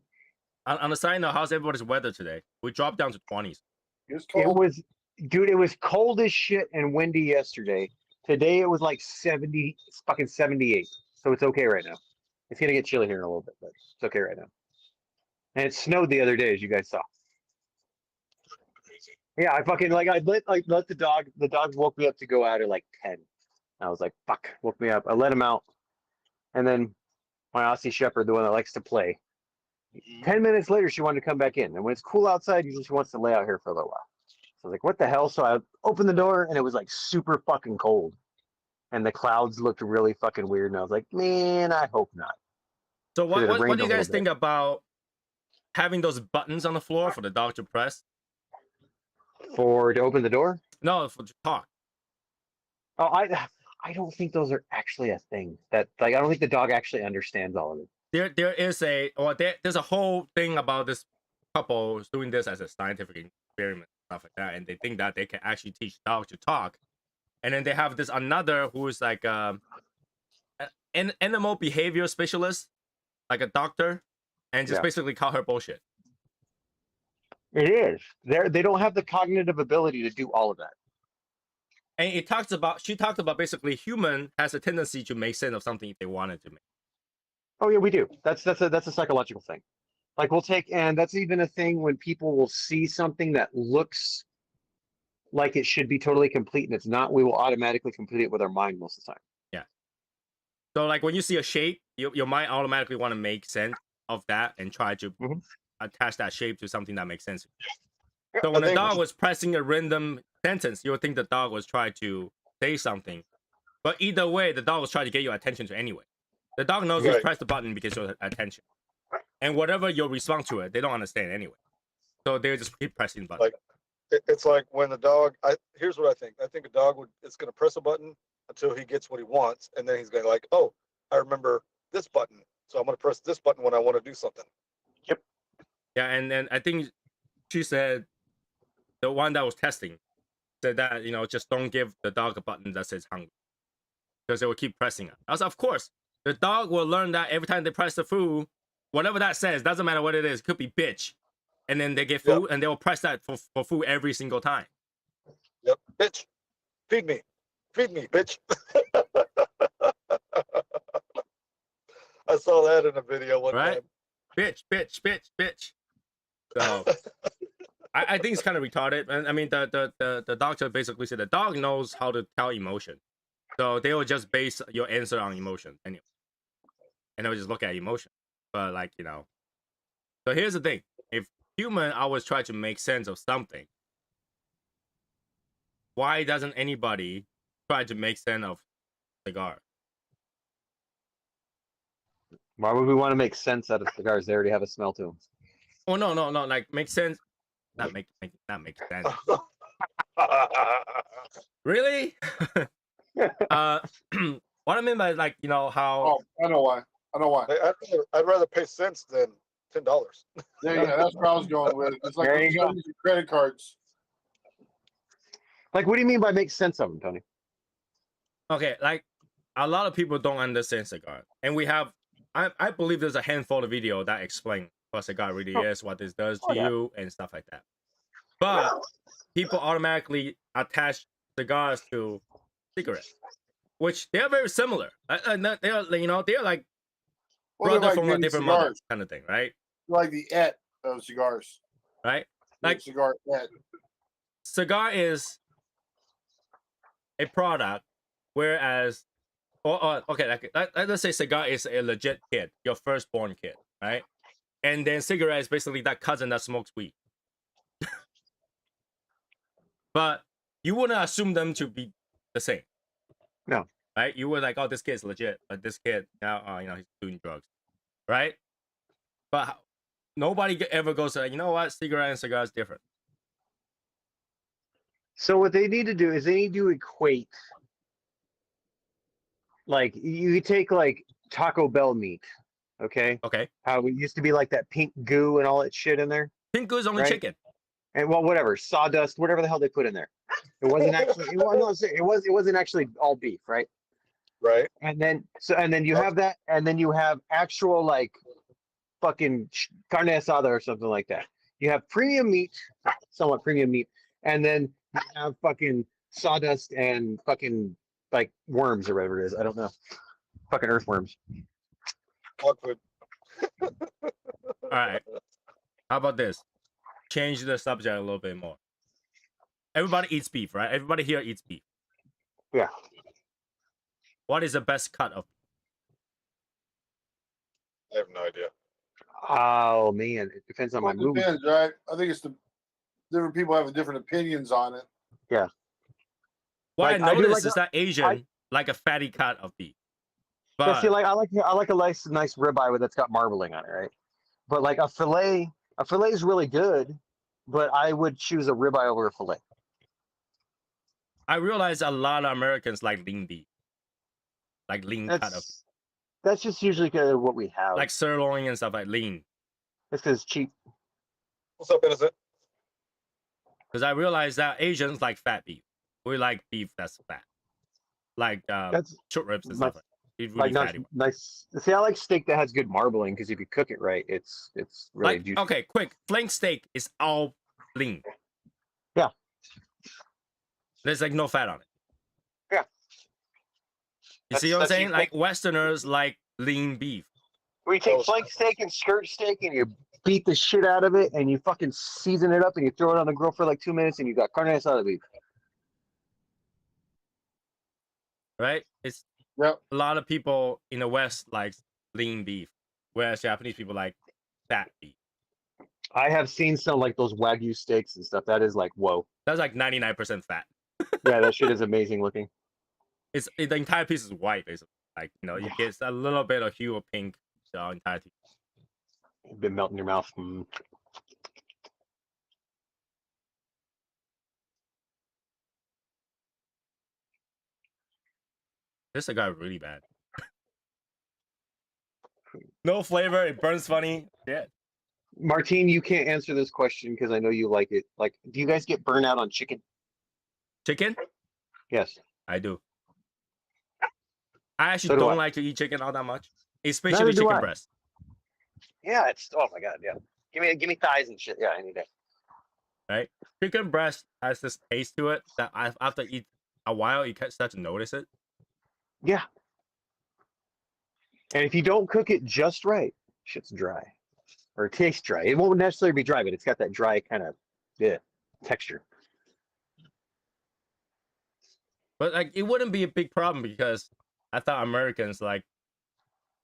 On the side note, how's everybody's weather today? We dropped down to 20s. it's It cold. was, dude. It was cold as shit and windy yesterday. Today it was like 70, fucking 78. So it's okay right now. It's gonna get chilly here in a little bit, but it's okay right now. And it snowed the other day, as you guys saw. Yeah, I fucking I let the dog. The dog woke me up to go out at like 10. I was like, fuck, woke me up. I let him out, and then my Aussie Shepherd, the one that likes to play. 10 minutes later, she wanted to come back in, and when it's cool outside, usually she wants to lay out here for a little while. So I was like, what the hell? So I opened the door, and it was like super fucking cold, and the clouds looked really fucking weird, and I was like, man, I hope not. So Should've what rained do a you guys little bit. think about having those buttons on the floor for the dog to press? To open the door? No, for to talk. Oh, I don't think those are actually a thing. That I don't think the dog actually understands all of it. There's a whole thing about this couple doing this as a scientific experiment, stuff like that, and they think that they can actually teach dogs to talk. And then they have this another who is like an animal behavior specialist, like a doctor, and just Yeah. basically call her bullshit. It is. They don't have the cognitive ability to do all of that. And she talked about basically human has a tendency to make sense of something if they wanted to make. Oh yeah, we do. That's a psychological thing. Like and that's even a thing when people will see something that looks like it should be totally complete and it's not, we will automatically complete it with our mind most of the time. Yeah. So like when you see a shape, your mind automatically want to make sense of that and try to attach that shape to something that makes sense. So when the dog was pressing a random sentence, you would think the dog was trying to say something. But either way, the dog was trying to get your attention to anyway. The dog knows you press the button because your attention. And whatever your response to it, they don't understand anyway. So they just keep pressing the button. Like it's like when the dog. Here's what I think. I think a dog is going to press a button until he gets what he wants, and then he's going to like, oh, I remember this button, so I'm going to press this button when I want to do something. Yep. Yeah, and then I think she said the one that was testing said that just don't give the dog a button that says hungry because they will keep pressing it. I was, of course, the dog will learn that every time they press the food, whatever that says, doesn't matter what it is, it could be bitch. And then they get food and they will press that for food every single time. Yep, bitch, feed me, bitch. I saw that in a video one time. Bitch. So I think it's kind of retarded. And I mean, the doctor basically said the dog knows how to tell emotion. So they will just base your answer on emotion anyway. And they'll just look at emotion. But so here's the thing. If human always try to make sense of something, why doesn't anybody try to make sense of cigar? Why would we want to make sense out of cigars? They already have a smell to them. Oh no, like make sense. Not make sense. Really? What I mean by how. Oh, I know why. I'd rather pay cents than $10. Yeah, that's where I was going with it. It's like There you go. using credit cards. Like, what do you mean by make sense of them, Tony? Okay, like a lot of people don't understand cigar, and we have. I believe there's a handful of video that explain what cigar really is, what this does to you, and stuff like that. But people automatically attach cigars to cigarettes, which they're very similar. They're like brother from a different mother kind of thing, right? Like the et of cigars, right? Like cigar et. Cigar is a product, whereas, okay, let's say cigar is a legit kid, your firstborn kid, right? And then cigarette is basically that cousin that smokes weed. But you wouldn't assume them to be the same. No. Right? You were like, oh, this kid's legit, but this kid now, he's doing drugs, right? But nobody ever goes to, you know what, cigarette and cigar is different. So what they need to do is they need to equate, like you take like Taco Bell meat, okay? Okay. How it used to be like that pink goo and all that shit in there, Pink is only Right. chicken. and well, whatever sawdust, whatever the hell they put in there. It wasn't actually. It wasn't actually all beef, right? Right. And then you have that, and then you have actual like fucking carne asada or something like that. You have premium meat, somewhat premium meat, and then you have fucking sawdust and fucking like worms or whatever it is. I don't know. Fucking earthworms. Dog food. All right. How about this? Change the subject a little bit more. Everybody eats beef, right? Everybody here eats beef. Yeah. What is the best cut of? I have no idea. Oh man, it depends on my Well, it mood. depends, right? I think it's the different people have different opinions on it. What Like, I I do noticed like is that Asian like a fatty cut of beef. Yeah, But see, like I like a nice ribeye that's got marbling on it, right? But like a fillet is really good, but I would choose a ribeye over a fillet. I realize a lot of Americans like lean beef. Like lean cut of That's just usually kind of what we have. like sirloin and stuff like lean. It's because it's cheap. What's up, innocent? Because I realize that Asians like fat beef. We like beef that's fat. Like That's short ribs and nice- stuff like that. It's like really nice, fatty. nice. See, I like steak that has good marbling because if you cook it right, it's really Like, juicy. okay, quick. Flank steak is all lean. Yeah. There's like no fat on it. Yeah. You see That's- what I'm that's saying? you- Like Westerners like lean beef. Where you take Oh, flank steak and skirt steak and you beat the shit out of it and you fucking season it up and you throw it on the grill for like 2 minutes and you got carne asada beef. Right? It's Yep. a lot of people in the West like lean beef, whereas Japanese people like fat beef. I have seen some like those Wagyu steaks and stuff. That is like, whoa. That's like 99% fat. Yeah, that shit is amazing looking. The entire piece is white, basically. Like, you get a little bit of hue of pink the entire piece. It's been melting in your mouth. Mm. This cigar is really bad. No flavor, it burns funny. Yeah. Martine, you can't answer this question because I know you like it. Like, do you guys get burnout on chicken? Chicken? Yes. I do. I actually So do don't I. like to eat chicken all that much, especially Neither do chicken I. breast. Yeah, it's oh my god, yeah. Give me thighs and shit. Yeah, I need that. Right? Chicken breast has this taste to it that after eat a while, you can start to notice it. Yeah. And if you don't cook it just right, shit's dry. Or it tastes dry. It won't necessarily be dry, but it's got that dry kind of texture. But like, it wouldn't be a big problem because I thought Americans like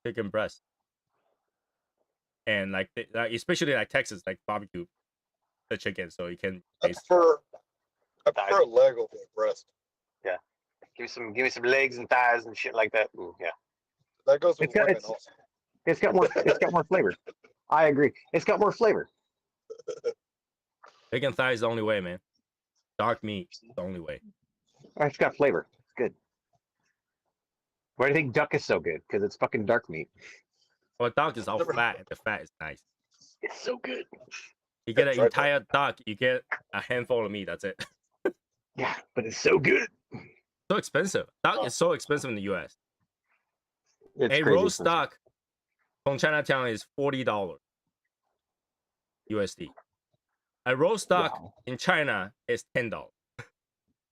chicken breast, and like especially like Texas, like barbecue the chicken, so you can I taste. prefer a leg over a breast. Give me some legs and thighs and shit like that. Ooh, yeah. That goes with It's got- women it's- also. It's got more flavor. I agree. It's got more flavor. Chicken thigh is the only way, man. Dark meat is the only way. It's got flavor. It's good. Why do you think duck is so good? Because it's fucking dark meat. Well, duck is all Never- fat, and the fat is nice. It's so good. You get an Tried that. entire duck, you get a handful of meat. That's it. Yeah, but it's so good. So expensive. Duck is so expensive in the U.S. It's A crazy roast expensive. duck from Chinatown is $40 USD. A roast duck Wow. in China is $10.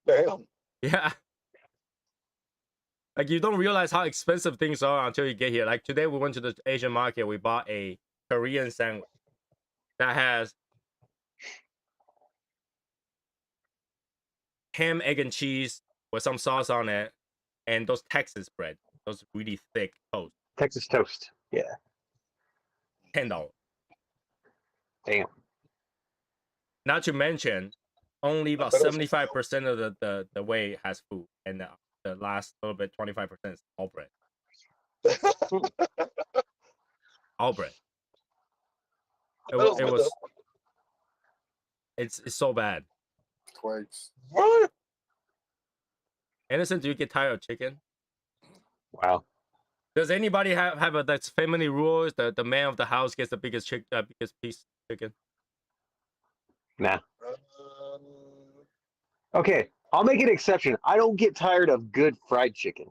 Damn. Yeah. Like, you don't realize how expensive things are until you get here. Like, today we went to the Asian market. We bought a Korean sandwich that has ham, egg, and cheese with some sauce on it, and those Texas bread, those really thick toast. Texas toast. Yeah. $10. Damn. Not to mention, only about But it's- 75% of the way has food, and the last little bit, 25% is all bread. All bread. It, That was it good, was. though. It's so bad. Quakes. What? Innocent, do you get tired of chicken? Wow. Does anybody have a that's family rules? The man of the house gets the biggest biggest piece of chicken. Nah. Um, Okay, I'll make an exception. I don't get tired of good fried chicken.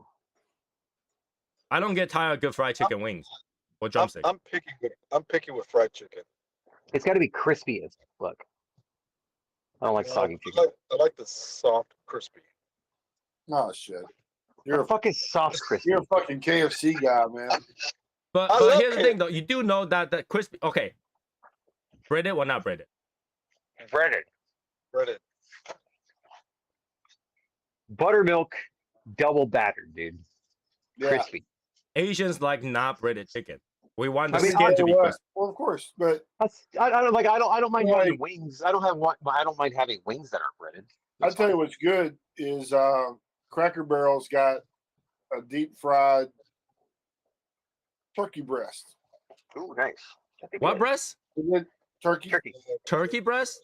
I don't get tired of good fried chicken wings or drumstick. I'm picky with fried chicken. It's got to be crispy as fuck. I don't like soggy I chicken. like the soft, crispy. Oh shit. The fuck is soft crispy? You're a fucking KFC guy, man. But I but love here's the KFC. thing though, you do know that the crispy. Okay, breaded or not breaded? Breaded. Breaded. Buttermilk, double battered, dude. Yeah. Crispy. Asians like not breaded chicken. We want the I mean, skin to be What? crispy. Well, of course, but I don't like. I don't mind having Like- wings. I don't mind having wings that aren't breaded. I That's tell you fine. what's good is Cracker Barrel's got a deep fried turkey breast. Ooh, nice. That'd be What good. breast? Is it turkey? Turkey. Turkey breast?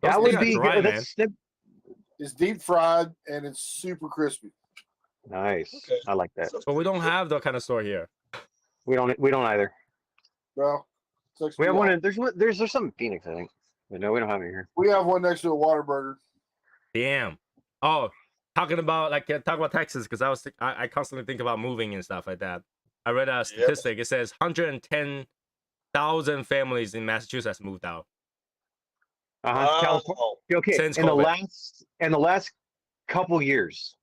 Those That things would are be dry, good. man. It's deep fried and it's super crispy. Nice. Okay. I like that. But we don't have that kind of store here. We don't either. Well, sucks We to have be one. honest. There's some in Phoenix, I think. But no, we don't have it here. We have one next to a Whataburger. Damn. Oh, talking about Texas because I constantly think about moving and stuff like that. I read a statistic. It says 110,000 families in Massachusetts moved out. California. Okay. Since in the COVID. last couple years,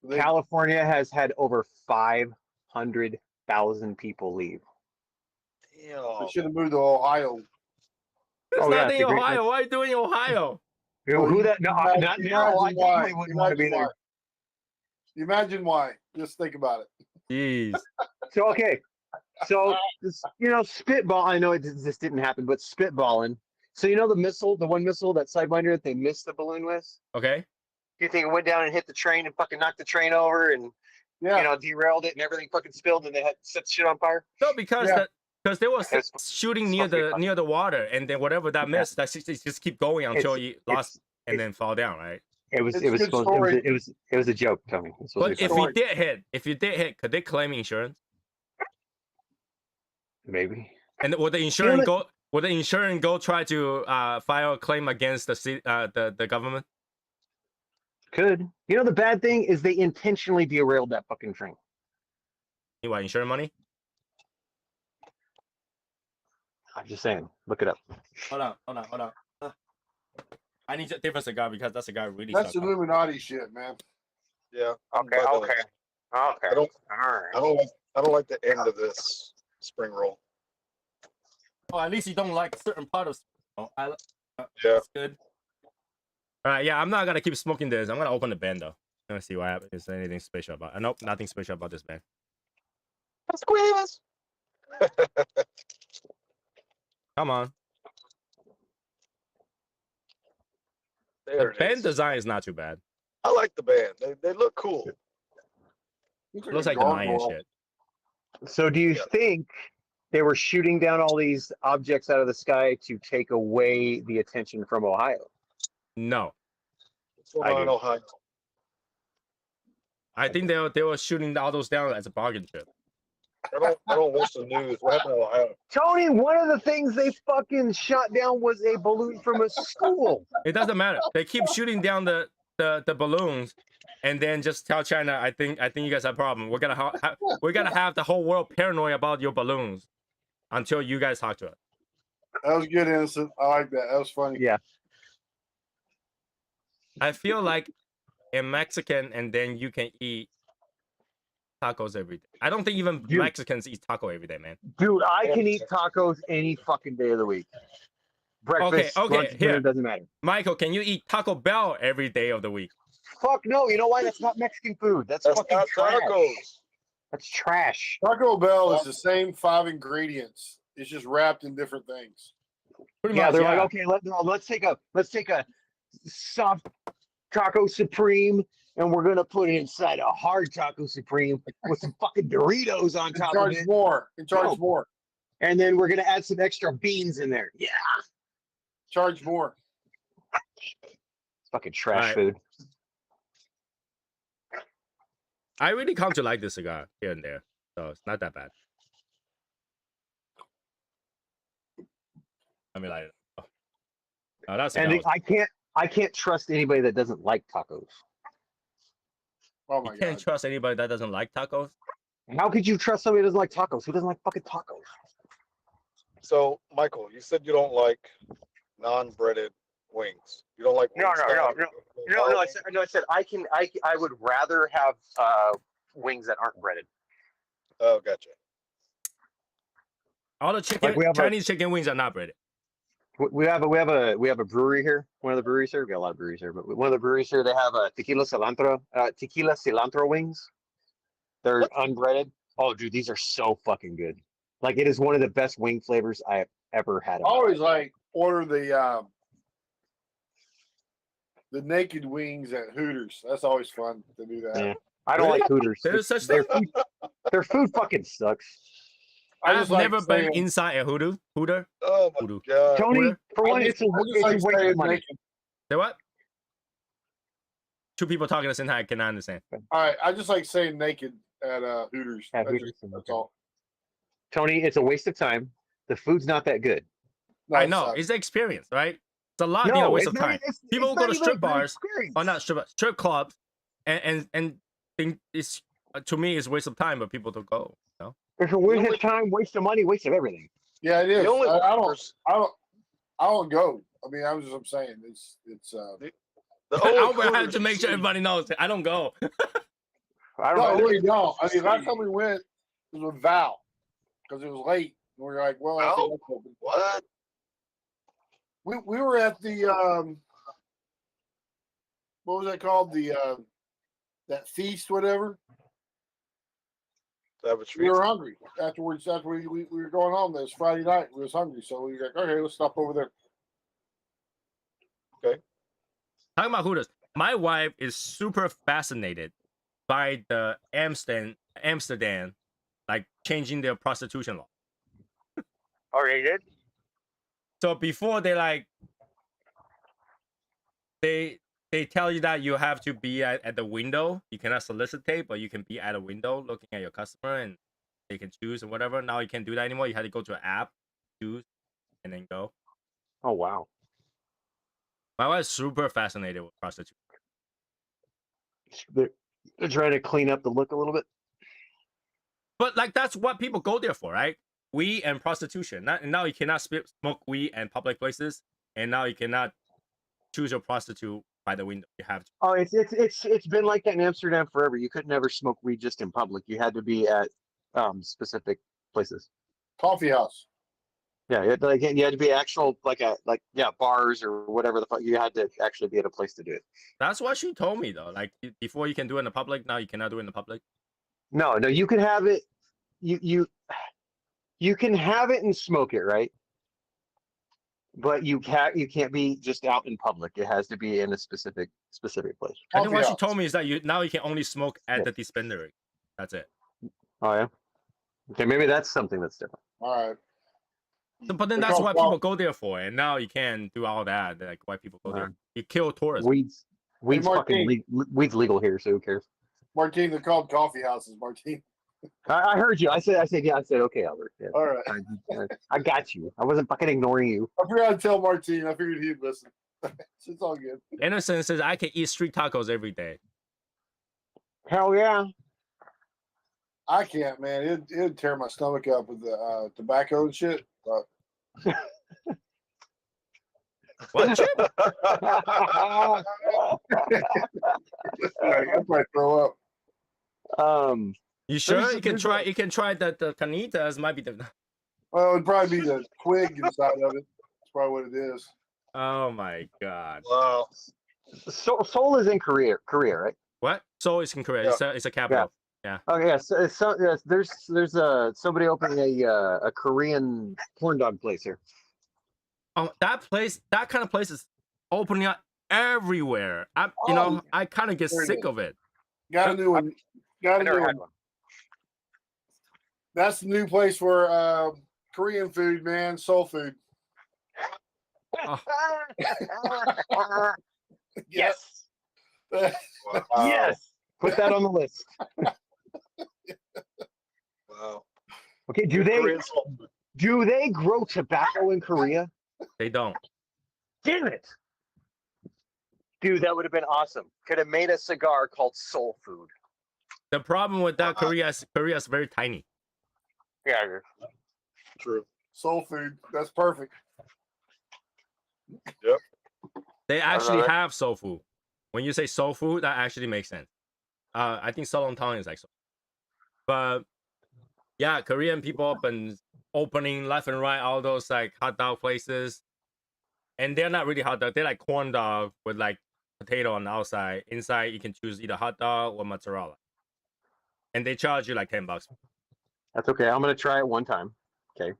They- California has had over 500,000 people leave. They should have moved to Ohio. It's Oh, not yeah, in it's a great- Ohio. Why are you doing in Ohio? You know, Well, who you that? No, imagine- not now. I imagine why. definitely wouldn't want to be Imagine there. why. Imagine why. Just think about it. Jeez. So okay, so this, spitball. I know this didn't happen, but spitballing. So the missile, the one missile, that Sidewinder that they missed the balloon with. Okay. You think it went down and hit the train and fucking knocked the train over and Yeah. derailed it and everything fucking spilled and they had to set the shit on fire? No, because Yeah. they was It's shooting near supposed to be fun. the water, and then whatever that Yeah. missed, that just keep going until you lost and it's- then fall down, right? It was It's it a was good supposed story. it was a joke, Tony. It was supposed But to be if funny. you did hit, could they claim insurance? Maybe. And would the insurance what? go? Would the insurance go try to file a claim against the government? Could. The bad thing is they intentionally derailed that fucking train. You want insurance money? I'm just saying. Look it up. Hold on. I need a different cigar because that cigar really That's sucks. Illuminati shit, man. Yeah. Okay. But, Okay. I don't like the end of this spring roll. Oh, at least you don't like certain part of. Oh, Yeah. That's good. All right, yeah, I'm not gonna keep smoking this. I'm gonna open the band though. I'm gonna see what happens. Is there anything special about? Nope, nothing special about this band. Squeeze. Come on. There The it band is. design is not too bad. I like the band. They look cool. Looks like the Mayan shit. So do you Yeah. think they were shooting down all these objects out of the sky to take away the attention from Ohio? No, What's going I on in do. Ohio? I think they were shooting all those down as a bargain chip. I don't watch the news. What happened in Ohio? Tony, one of the things they fucking shot down was a balloon from a school. It doesn't matter. They keep shooting down the balloons, and then just tell China, I think you guys have a problem. We're gonna have the whole world paranoid about your balloons until you guys talk to it. That was good, Innocent. I like that. That was funny. Yeah. I feel like in Mexican, and then you can eat tacos every day. I don't think even Dude. Mexicans eat taco every day, man. Dude, I can eat tacos any fucking day of the week. Breakfast, Okay, lunch, dinner, here. doesn't matter. Michael, can you eat Taco Bell every day of the week? Fuck no, you know why? That's not Mexican food. That's That's fucking not trash. tacos. That's trash. Taco Bell is the same 5 ingredients. It's just wrapped in different things. Pretty Yeah, much, they're yeah. like, okay, let's take a soft taco supreme, and we're gonna put it inside a hard taco supreme with some fucking Doritos on And top of charge it, more. And charge No. more. and then we're gonna add some extra beans in there. Yeah, Charge more. fucking trash Right. food. I really come to like this cigar here and there, so it's not that bad. I mean, like, oh, that cigar And was- I can't trust anybody that doesn't like tacos. Oh you my can't god. trust anybody that doesn't like tacos. How could you trust somebody that doesn't like tacos? Who doesn't like fucking tacos? So, Michael, you said you don't like non-breaded wings. You don't like No, wings no, not- No, I said I would rather have wings that aren't breaded. Oh, gotcha. All the chicken, Like we have Chinese chicken wings are not breaded. We have a brewery here. One of the breweries here. We got a lot of breweries here, but one of the breweries here, they have a tequila cilantro wings. They're What? unbreaded. Oh, dude, these are so fucking good. Like it is one of the best wing flavors I have ever had. I always like order the naked wings at Hooters. That's always fun to do that. Yeah. I don't Really? like Hooters. There's such Their thing? food, their food fucking sucks. I I've just like never been saying- inside a Hooter. Oh my Voodoo. god. Tony, Hooter? for one, it's a I just it's like a waste saying of money. naked. Say what? Two people talking at the same time. I cannot understand. All right, I just like saying naked at Hooters. At That's, Hooters, that's okay. all. Tony, it's a waste of time. The food's not that good. No, I it's know not. it's the experience, right? It's a lot being a waste of time. People go to strip bars, or not strip clubs, and think it's to me it's a waste of time, but people don't go. You know? It's a waste of time, waste of money, waste of everything. Yeah, it is. The only I pers- don't go. I mean, I'm saying it's the I only would have Hooters to make you sure see- everybody knows. I don't go. I no, don't know. really don't. I mean, last time we went was with Val because it was late. And we were like, well, I think Val? that's open. What? We were at the what was that called? The that feast, whatever. Savage We Feast? were hungry afterwards. After we were going home, this Friday night, we was hungry, so we were like, okay, let's stop over there. Talking about Hooters, my wife is super fascinated by the Amsterdam, like changing their prostitution law. Oh, you did? So before they tell you that you have to be at the window. You cannot solicitate, but you can be at a window looking at your customer and they can choose and whatever. Now you can't do that anymore. You have to go to an app, choose, and then go. Oh, wow. My wife's super fascinated with prostitution. They're trying to clean up the look a little bit. But like that's what people go there for, right? Weed and prostitution. Now you cannot smoke weed in public places, and now you cannot choose your prostitute by the window. You have to. Oh, it's been like that in Amsterdam forever. You could never smoke weed just in public. You had to be at specific places. Coffee house. Yeah, you had to be actual bars or whatever the fuck. You had to actually be at a place to do it. That's what she told me though. Like before you can do it in the public, now you cannot do it in the public. No, you can have it. You can have it and smoke it, right? But you can't be just out in public. It has to be in a specific place. I think what Coffee she house. told me is that you can only smoke at Yeah. the dispensary. That's it. Oh yeah. Okay, maybe that's something that's different. All right. So, but then They that's call what it people go there for, and now you can't do all that. Like why people go there? You kill tourism. Weed's Martine. weed's legal here, so who cares? Martine, they're called coffee houses, Martine. I heard you. I said yeah. I said okay, Albert. Yeah. All right. I got you. I wasn't fucking ignoring you. I forgot to tell Martine. I figured he'd listen. It's all good. Anderson says I can eat street tacos every day. Hell yeah. I can't, man. It'd tear my stomach up with the tobacco and shit. But What? Chip? I'd probably throw up. You sure? There's- You can there's try. You can try the canitas. Might be the. Well, it'd probably be the twig inside of it. That's probably what it is. Oh my god. Wow. Seoul is in Korea, right? What? So it's in Korea. Yeah. It's a capital. Oh yeah. Yes, there's somebody opening a Korean corn dog place here. that kind of place is opening up everywhere. I kind of get There it sick is. of it. Got a new one. Got I a never new had one. one. That's the new place for Korean food, man. Soul food. Oh, Yes. Wow. Yes. Put that on the list. Wow. Okay. Korean soul food. Do they grow tobacco in Korea? they don't. Damn it. Dude, that would have been awesome. Could have made a cigar called Soul Food. The problem with that Wow. Korea is very tiny. Yeah. True. Soul food. That's perfect. They actually that. have soul food. When you say soul food, that actually makes sense. I think Solongtang is like so. But yeah, Korean people have been opening left and right all those like hot dog places. And they're not really hot dog. They're like corn dog with like potato on the outside. Inside, you can choose either hot dog or mozzarella. And they charge you like $10. That's okay. I'm going to try it one time. Okay.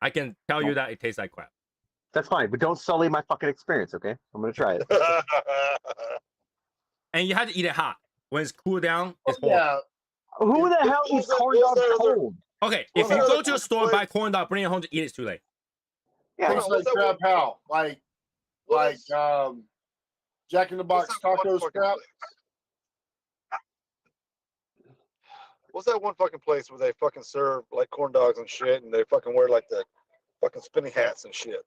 I can tell you that it tastes like crap. That's fine. But don't sully my fucking experience, okay? I'm going to try it. And you have to eat it hot. When it's cooled down, it's horrible. Yeah. Who the hell eats corn dogs cold? Okay, if you go to a store, buy corn dog, bring it home to eat, it's too late. Yeah. Tastes What's like that crab pal. Like Jack in the Box taco scrap. What's that one fucking place where they fucking serve like corn dogs and shit, and they fucking wear like the fucking spinny hats and shit?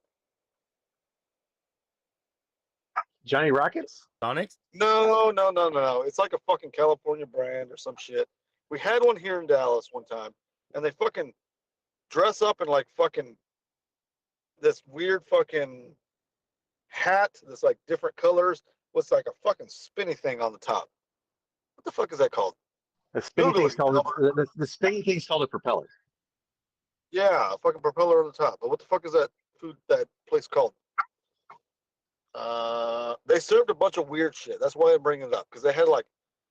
Johnny Rockets? Sonics? No. It's like a fucking California brand or some shit. We had one here in Dallas one time, and they fucking dress up in like fucking this weird fucking hat that's like different colors with like a fucking spinny thing on the top. What the fuck is that called? The spinny Google thing's it. called the spinny thing's called a propeller. Yeah, a fucking propeller on the top. But what the fuck is that place called? They served a bunch of weird shit. That's why I'm bringing it up, because they had like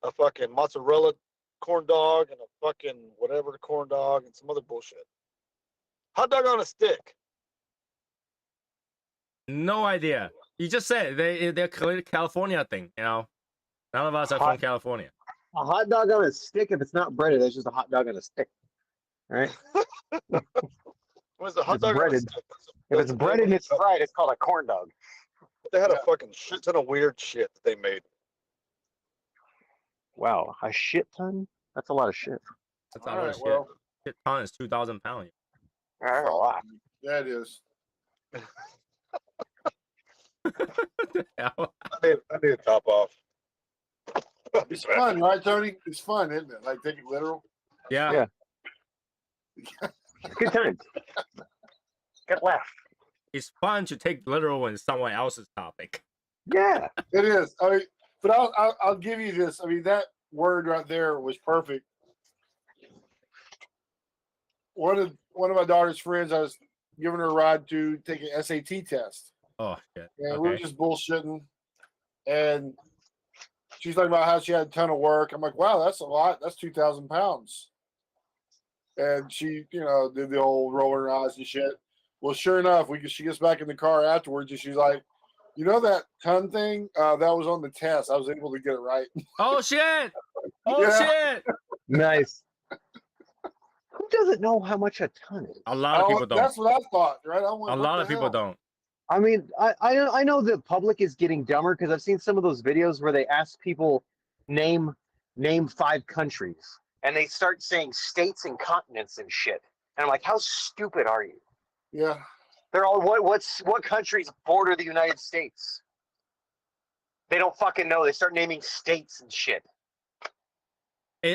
a fucking mozzarella corn dog and a fucking whatever corn dog and some other bullshit. Hot dog on a stick. No idea. You just said they're California thing, you know. None of us are from California. A hot dog on a stick, if it's not breaded, that's just a hot dog on a stick. All right? What is the hot It's dog on a breaded. stick? If it's breaded and it's fried, it's called a corn dog. They had a fucking shit ton of weird shit that they made. Wow, a shit ton? That's a lot of shit. That's a All lot of right, shit. well. Shit ton is 2,000 pounds. That's a lot. Yeah, it is. The hell? I need to top off. It's fun, right, Tony? It's fun, isn't it? Like, take it literal. Yeah. Yeah. Good times. Good laugh. It's fun to take literal when it's someone else's topic. Yeah. It is. I mean, but I'll give you this. I mean, that word right there was perfect. One of my daughter's friends, I was giving her a ride to take an SAT test. Oh shit. And we were just bullshitting. And she's talking about how she had a ton of work. I'm like, wow, that's a lot. That's 2,000 pounds. And she, did the old rolling her eyes and shit. Well, sure enough, she gets back in the car afterwards and she's like, that ton thing, that was on the test. I was able to get it right. Oh shit! Oh Yeah. shit! Nice. Who doesn't know how much a ton is? A lot of people don't. That's what I thought, right? I went, A lot of people don't. I mean, I know the public is getting dumber because I've seen some of those videos where they ask people name 5 countries and they start saying states and continents and shit. And I'm like, how stupid are you? Yeah. They're all what countries border the United States? They don't fucking know. They start naming states and shit.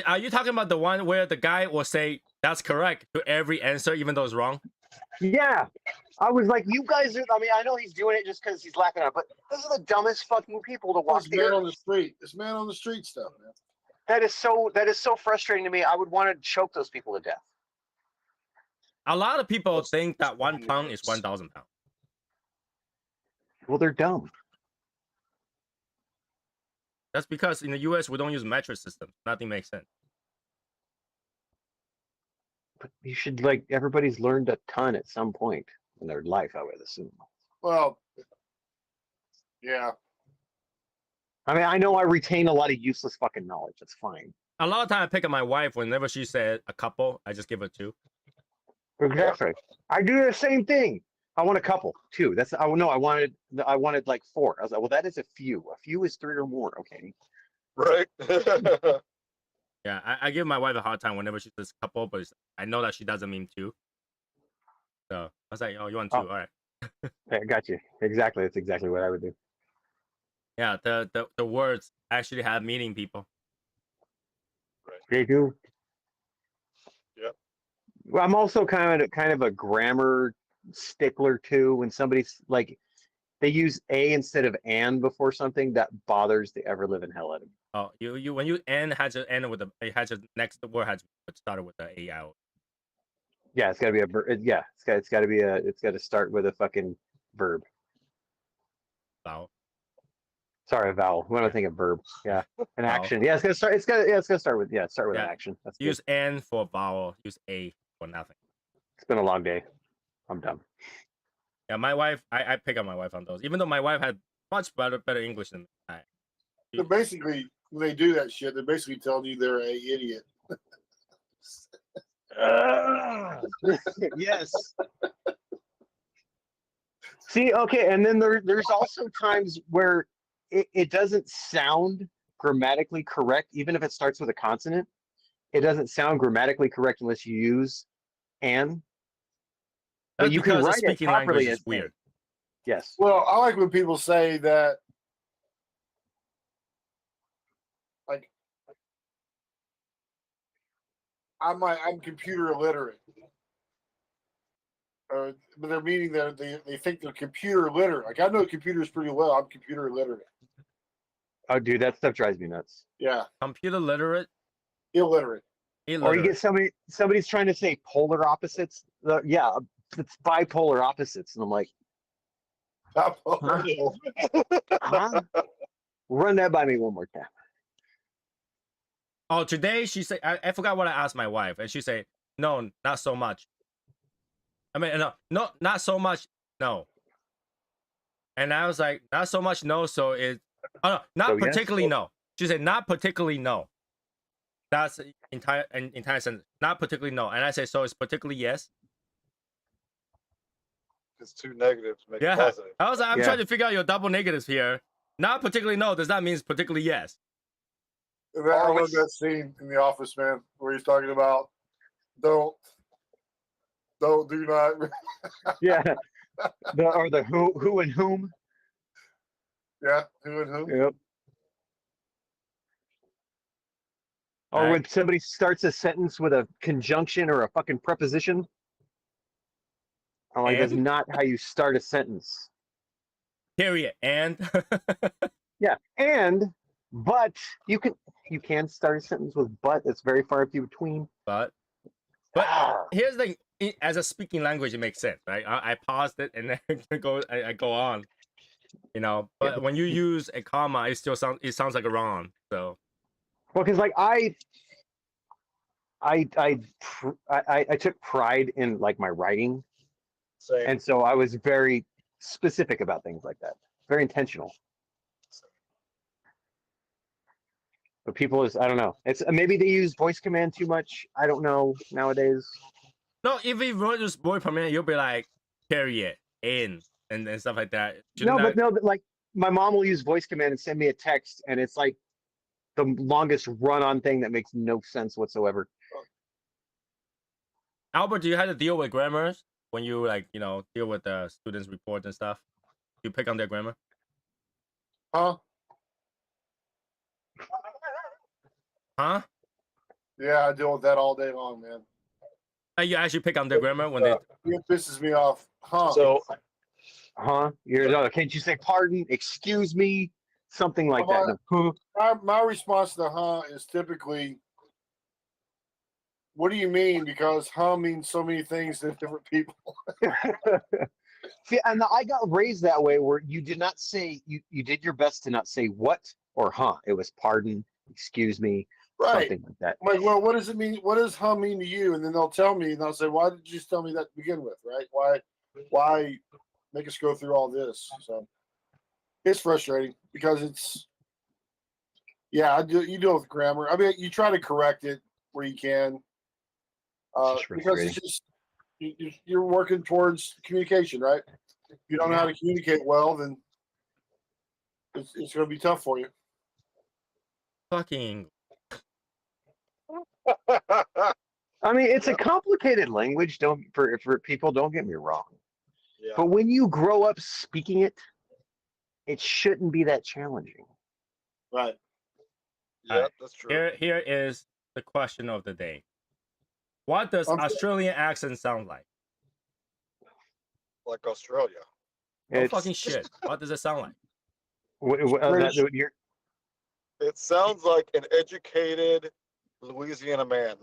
Are you talking about the one where the guy will say that's correct to every answer, even though it's wrong? Yeah. I was like, you guys are, I mean, I know he's doing it just because he's laughing at it, but those are the dumbest fucking people to walk This man on the street. This man on the street stuff, man. That is so frustrating to me. I would want to choke those people to death. A lot of people think that 1 pound is 1,000 pounds. Well, they're dumb. That's because in the US, we don't use metric system. Nothing makes sense. But you should, everybody's learned a ton at some point in their life, I would assume. Well, yeah. I mean, I know I retain a lot of useless fucking knowledge. That's fine. A lot of time I pick up my wife whenever she said a couple, I just give her 2. Exactly. I do the same thing. I want a couple, 2. That's I no. I wanted like 4. I was like, well, that is a few. A few is 3 or more. Okay. Right. Yeah, I give my wife a hard time whenever she says couple, but I know that she doesn't mean 2. So I was like, oh, you want 2? Oh. All right. I got you. Exactly. That's exactly what I would do. Yeah, the words actually have meaning, people. They do. Yep. Well, I'm also kind of a grammar stickler too. When somebody's like, they use a instead of and before something, that bothers the ever living hell out of me. Oh, you when you end had to end with it had to next word had to start with the A out. Yeah, it's got to be a verb. Yeah, it's got to start with a fucking verb. Vowel. Sorry, a vowel. When I think of verb, yeah, an Vowel. action. Yeah, it's gonna start. It's gonna start with an action. That's Use good. N for vowel. Use A for nothing. It's been a long day. I'm done. Yeah, my wife. I pick up my wife on those, even though my wife had much better English than I. So basically, when they do that shit, they're basically telling you they're a idiot. Yes. See, okay, and then there's also times where it doesn't sound grammatically correct, even if it starts with a consonant. It doesn't sound grammatically correct unless you use "and." But That's you can because the write it speaking language properly is as weird. "and." Yes. Well, I like when people say that, like, I'm computer illiterate. But they're meaning that they think they're computer illiterate. Like, I know computers pretty well. I'm computer illiterate. Oh, dude, that stuff drives me nuts. Yeah, Computer literate. illiterate. Or you get somebody's trying to say polar opposites. Yeah, it's bipolar opposites, and I'm like, huh? Run that by me one more time. Oh, today she said I forgot what I asked my wife, and she said, "No, not so much." I mean, no, not so much. No. And I was like, "Not so much." No, so it. Oh no, not So yes? particularly. No. She said, "Not particularly." No. That's entire sentence. Not particularly. No. And I say, "So it's particularly yes." It's 2 negatives make Yeah. it positive. I was like, I'm Yeah. trying to figure out your double negatives here. Not particularly no. Does that mean particularly yes? And I love that scene in The Office, man, where he's talking about do not. Yeah. The who and whom. Yeah, who and who. Yep. Or Right. when somebody starts a sentence with a conjunction or a fucking preposition. I'm like, that's And? not how you start a sentence. Period. And Yeah. But you can start a sentence with but. It's very far between. but Ah. here's the thing. As a speaking language, it makes sense, right? I paused it and then I go on. You know, but Yeah. when you use a comma, it sounds like a wrong. So Well, because like I took pride in like my writing, Same. and so I was very specific about things like that, very intentional. But people I don't know. It's maybe they use voice command too much. I don't know nowadays. no, if you wrote this boy per minute, you'll be like period, and stuff like that. But like my mom will use voice command and send me a text, and it's like the longest run-on thing that makes no sense whatsoever. Albert, do you have to deal with grammars when you deal with the students' reports and stuff? You pick on their grammar? Huh? Huh? Yeah, I deal with that all day long, man. You actually pick on their grammar when they. It pisses me off. Huh? So Can't you say pardon, excuse me, something like that? No. My response to huh is typically, what do you mean? Because huh means so many things to different people. See, and I got raised that way where you did not say you did your best to not say what or huh. It was pardon, excuse me, Right. something like that. I'm like, well, what does it mean? What does huh mean to you? And then they'll tell me, and I'll say, why did you just tell me that to begin with? Right? Why make us go through all this. So it's frustrating because it's, yeah, you deal with grammar. I mean, you try to correct it where you can, because it's just you're working towards communication, right? If you don't know how to communicate well, then it's going to be tough for you. Fucking. I mean, it's a complicated language. For people, don't get me wrong. Yeah. But when you grow up speaking it, it shouldn't be that challenging. Right. Yeah, that's true. Here is the question of the day. What does Australian accent sound like? Like Australia. No It's, fucking shit. What does it sound like? It sounds like an educated Louisiana man.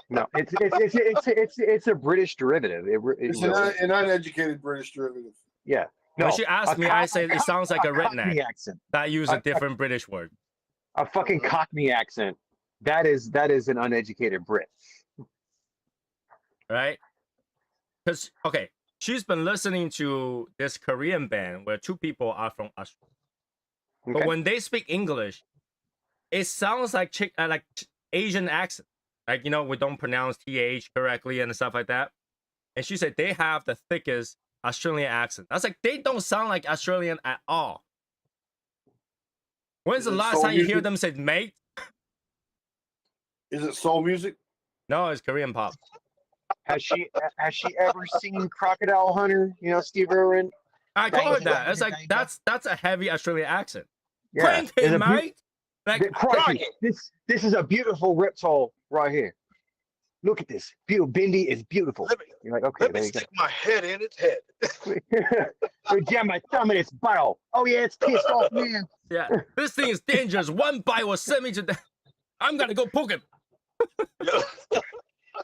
No, it's a British derivative. It's an uneducated British derivative. Yeah. No, When she asked me, I said it sounds like a redneck. Cockney accent. That use a different British word. A fucking Cockney accent. That is an uneducated Brit. Right? Because, okay, she's been listening to this Korean band where two people are from Australia. Okay. But when they speak English, it sounds like Asian accent. Like, you know, we don't pronounce TH correctly and stuff like that. And she said they have the thickest Australian accent. I was like, they don't sound like Australian at all. When's the last time you hear them say mate? Is it soul music? No, it's Korean pop. Has she ever seen Crocodile Hunter? You know, Steve Irwin. I call it that. It's like that's a heavy Australian accent. Yeah, Crank it, mate. Like, Crikey, this is a beautiful reptile right here. Look at this. Bindi is beautiful. You're like, okay, Let there me you go. stick my head in its head. We jam my thumb in its butthole. Oh yeah, it's pissed off, man. yeah, this thing is dangerous. One bite will send me to death. I'm gonna go poke him.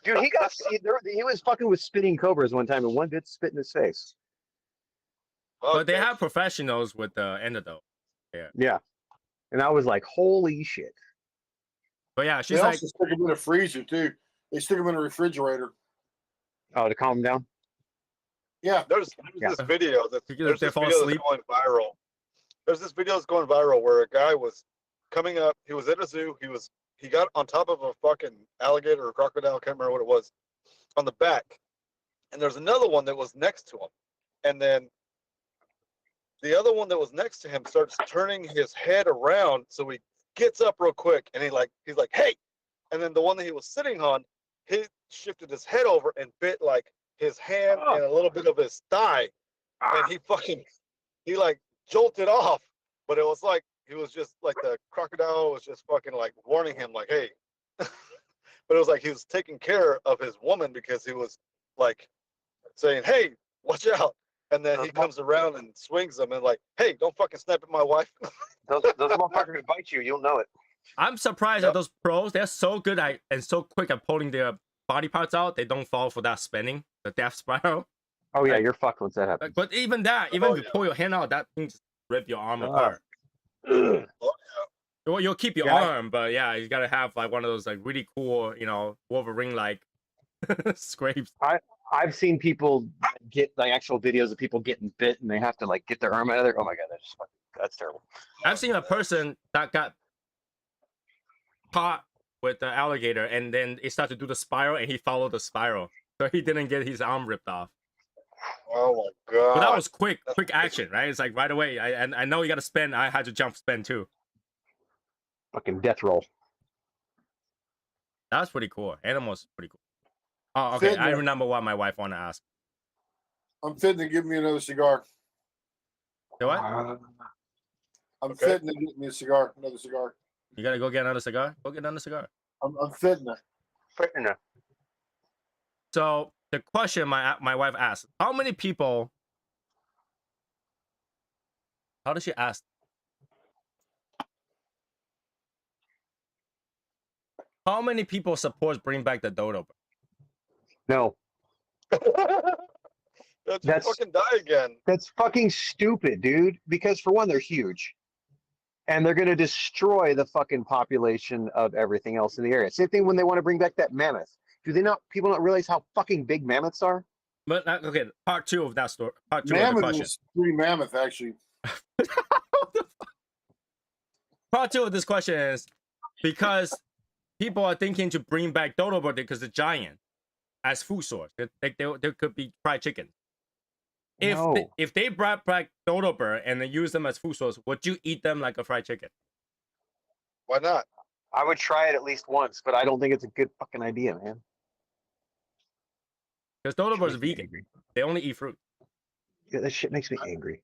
Dude, he was fucking with spitting cobras one time, and one did spit in his face. But they have professionals with the antidote. Yeah, and I was like, holy shit. But yeah, she's They like, also stick them in a freezer too. They stick them in a refrigerator. Oh, to calm him down. Yeah. There's this video there's they this fall video asleep. that's going viral. There's this video that's going viral where a guy was coming up. He was at a zoo. He got on top of a fucking alligator or crocodile. I can't remember what it was, on the back. And there's another one that was next to him. And then the other one that was next to him starts turning his head around. So he gets up real quick and he's like, hey. And then the one that he was sitting on, he shifted his head over and bit like his hand and a little bit of his thigh. And he like jolted off. But it was like, he was just like, the crocodile was just fucking like warning him, like, hey. But it was like he was taking care of his woman because he was like saying, hey, watch out. And then he comes around and swings them and like, hey, don't fucking snap at my wife. Those motherfuckers bite you. You'll know it. I'm surprised at those pros. They're so good at and so quick at pulling their body parts out. They don't fall for that spinning, the death spiral. Oh yeah, you're fucked once that happens. But even that, if you pull your hand out, that thing just rip your arm apart. Well, you'll keep your arm, but yeah, you gotta have like one of those like really cool, you know, Wolverine like scrapes. I've seen people get like actual videos of people getting bit and they have to like get their arm out of there. Oh my god, that's terrible. I've seen a person that got caught with the alligator and then it started to do the spiral and he followed the spiral, so he didn't get his arm ripped off. Oh my god! But that was quick action, right? It's like right away. I know you got to spin. I had to jump spin too. Fucking death roll. That's pretty cool. Animals pretty cool. Oh, okay. I remember what my wife wanted to ask. I'm fitting to give me another cigar. You what? I'm fitting to get me another cigar. You gotta go get another cigar? Go get another cigar. I'm fitting it. So the question my wife asked, how many people, how does she ask? How many people support bring back the dodo? No. That's fucking die again. That's fucking stupid, dude. Because for one, they're huge. And they're going to destroy the fucking population of everything else in the area. Same thing when they want to bring back that mammoth. Do people not realize how fucking big mammoths are? But okay, part 2 of that story. Part 2 of the Mammoth question. was pretty mammoth, actually. Part 2 of this question is because people are thinking to bring back dodo bird because it's giant as food source. There could be fried chicken. No. If they brought back dodo bird and they use them as food source, would you eat them like a fried chicken? Why not? I would try it at least once, but I don't think it's a good fucking idea, man. Because dodo bird is Makes me vegan. angry. They only eat fruit. Yeah, that shit makes me angry.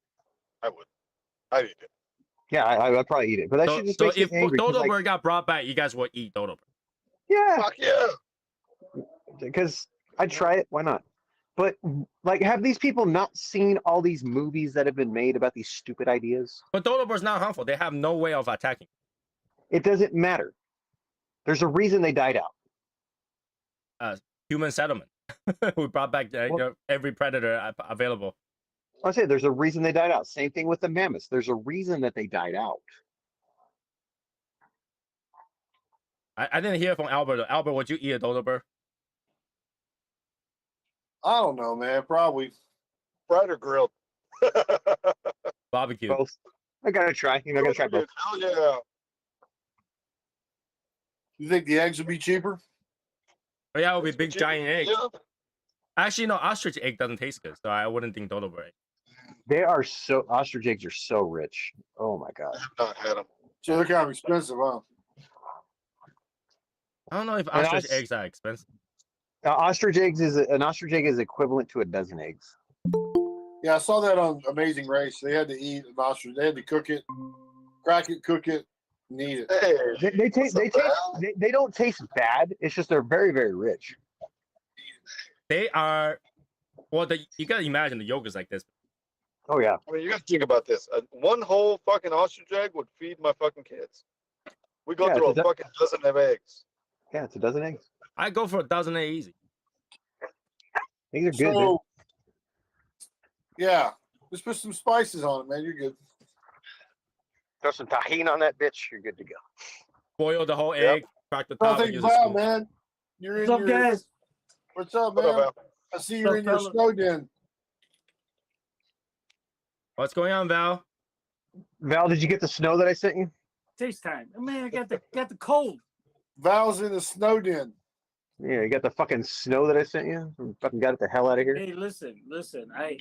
I would. I'd eat it. Yeah, I'd probably eat it, but that shit just makes if me angry. 'Cause, dodo like, bird got brought back, you guys would eat dodo bird. yeah, Fuck yeah. because I'd try it. Why not? But like, have these people not seen all these movies that have been made about these stupid ideas? But dodo bird's not harmful. They have no way of attacking. It doesn't matter. There's a reason they died out. Human settlement. We brought back every predator available. I say there's a reason they died out. Same thing with the mammoths. There's a reason that they died out. I didn't hear from Albert. Albert, would you eat a dodo bird? I don't know, man. Probably. Fried or grilled? Barbecue. Both. I gotta try. I gotta try both. Hell yeah. You think the eggs would be cheaper? Oh, yeah, it would be big giant eggs. Yeah. Actually, no, ostrich egg doesn't taste good, so I wouldn't think dodo bird. They are so ostrich eggs are so rich. Oh my god. I have not had them. So they're kind of expensive, huh? I don't know if And ostrich eggs are expensive. An ostrich egg is equivalent to a dozen eggs. Yeah, I saw that on Amazing Race. They had to eat an ostrich. They had to cook it, crack it, cook it, and eat it. Hey, They don't taste bad. It's just they're very, very rich. They are, well, you gotta imagine the yolk is like this. Oh yeah. I mean, you got to think about this. One whole fucking ostrich egg would feed my fucking kids. We go Yeah, through a it's a- fucking dozen of eggs. Yeah, it's a dozen eggs. I go for a dozen egg easy. Eggs are good, dude. So, yeah, just put some spices on it, man. You're good. Throw some tahini on that bitch, you're good to go. Boil the whole Yep. egg, crack the I top, and think, use a wow, spoon. man. You're in What's up, your. guys? What's up, What man? about? I see you're in your fella? snow den. What's going on, Val? Val, did you get the snow that I sent you? Taste time. Man, I got the cold. Val's in the snow den. Yeah, you got the fucking snow that I sent you? Fucking got it the hell out of here. Hey, listen. I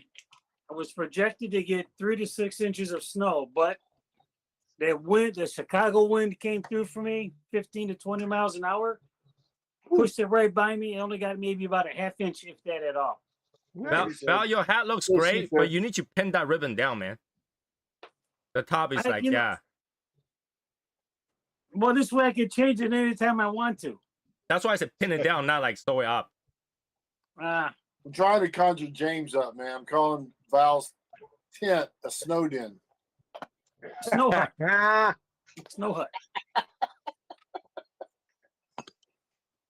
was projected to get 3 to 6 inches of snow, but the Chicago wind came through for me, 15 to 20 miles an hour, pushed it right by me. It only got maybe about a half inch, if that at all. Val, your hat looks Yes, great, you but do. you need to pin that ribbon down, man. The top is like, you know- yeah. Well, this way I can change it anytime I want to. That's why I said pin it down, not like sew it up. Ah, I'm trying to conjure James up, man. I'm calling Val's tent a snow den. snow hut, Ah, snow hut.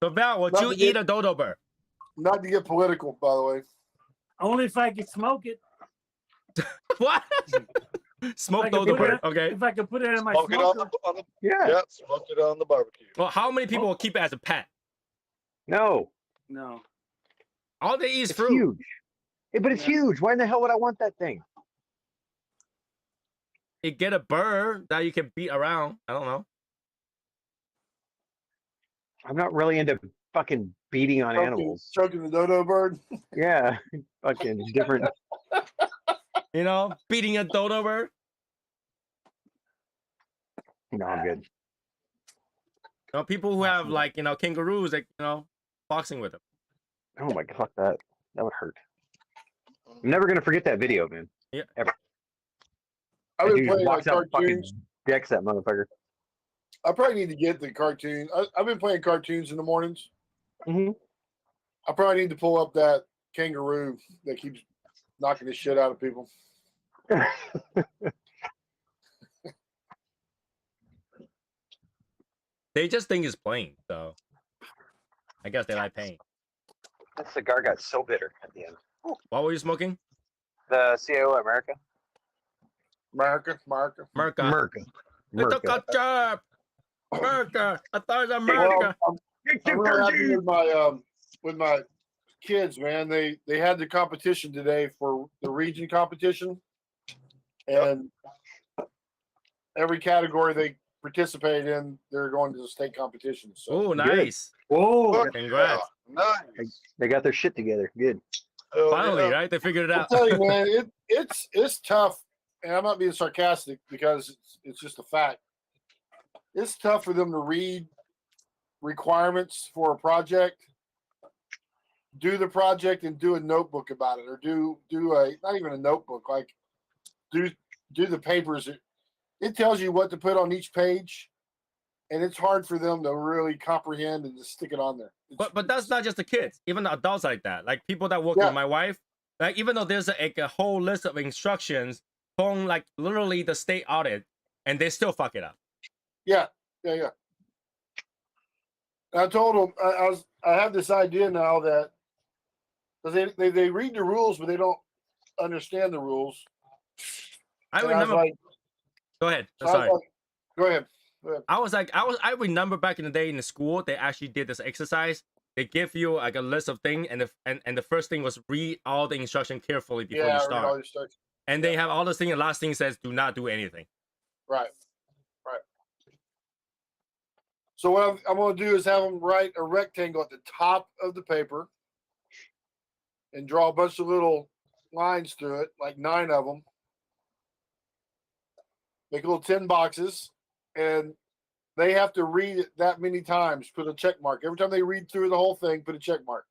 So Val, would Not you to get- eat a dodo bird? Not to get political, by the way. Only if I could smoke it. What? Smoke Like a dodo bird. bird. Okay. If I could put it in my Smoke it on smoker. the yeah. yeah, smoke it on the barbecue. Well, how many people will keep it as a pet? No. No. All they eat is It's fruit. huge. But it's Yeah. huge. Why in the hell would I want that thing? You get a bird that you can beat around. I don't know. I'm not really into fucking beating on animals. Choking the dodo bird. Yeah. Fucking different. You know, beating a dodo bird. No, I'm good. You know, people who have like, you know, kangaroos, like, you know, boxing with them. Oh my god, fuck that. That would hurt. I'm never gonna forget that video, man. Yeah. Ever. I've That been dude playing like walks out and fucking cartoons. decks that motherfucker. I probably need to get the cartoon. I've been playing cartoons in the mornings. Mhm. I probably need to pull up that kangaroo that keeps knocking the shit out of people. They just think it's playing, so I guess they like pain. That cigar got so bitter at the end. What were you smoking? The CAO America? America. Merca. America. It's a ketchup. Merca. I thought it was America. Well, I'm really happy with my kids, man. They had the competition today for the region competition, and every category they participated in, they're going to the state competition. So Oh, nice. Whoa. Fuck Congrats. yeah, nice. They got their shit together. Good. Hell Finally, yeah. right? They figured it I'll out. tell you, man, it's tough, and I'm not being sarcastic because it's just a fact. It's tough for them to read requirements for a project, do the project, and do a notebook about it, or do a not even a notebook, like do the papers. It tells you what to put on each page, and it's hard for them to really comprehend and just stick it on there. But that's not just the kids, even the adults like that. Like people that work Yeah. with my wife, like even though there's a whole list of instructions from like literally the state audit, and they still fuck it up. Yeah. I told them I have this idea now that because they read the rules, but they don't understand the rules. I And was remember. like, Go ahead. I was Sorry. like, go ahead. I remember back in the day in the school, they actually did this exercise. They give you like a list of things, and the first thing was read all the instruction carefully before you Read start. all your stuff. And they have all this thing, and last thing says, do not do anything. Right. So what I'm going to do is have them write a rectangle at the top of the paper and draw a bunch of little lines through it, like 9 of them. Make little 10 boxes, and they have to read it that many times, put a check mark. Every time they read through the whole thing, put a check mark.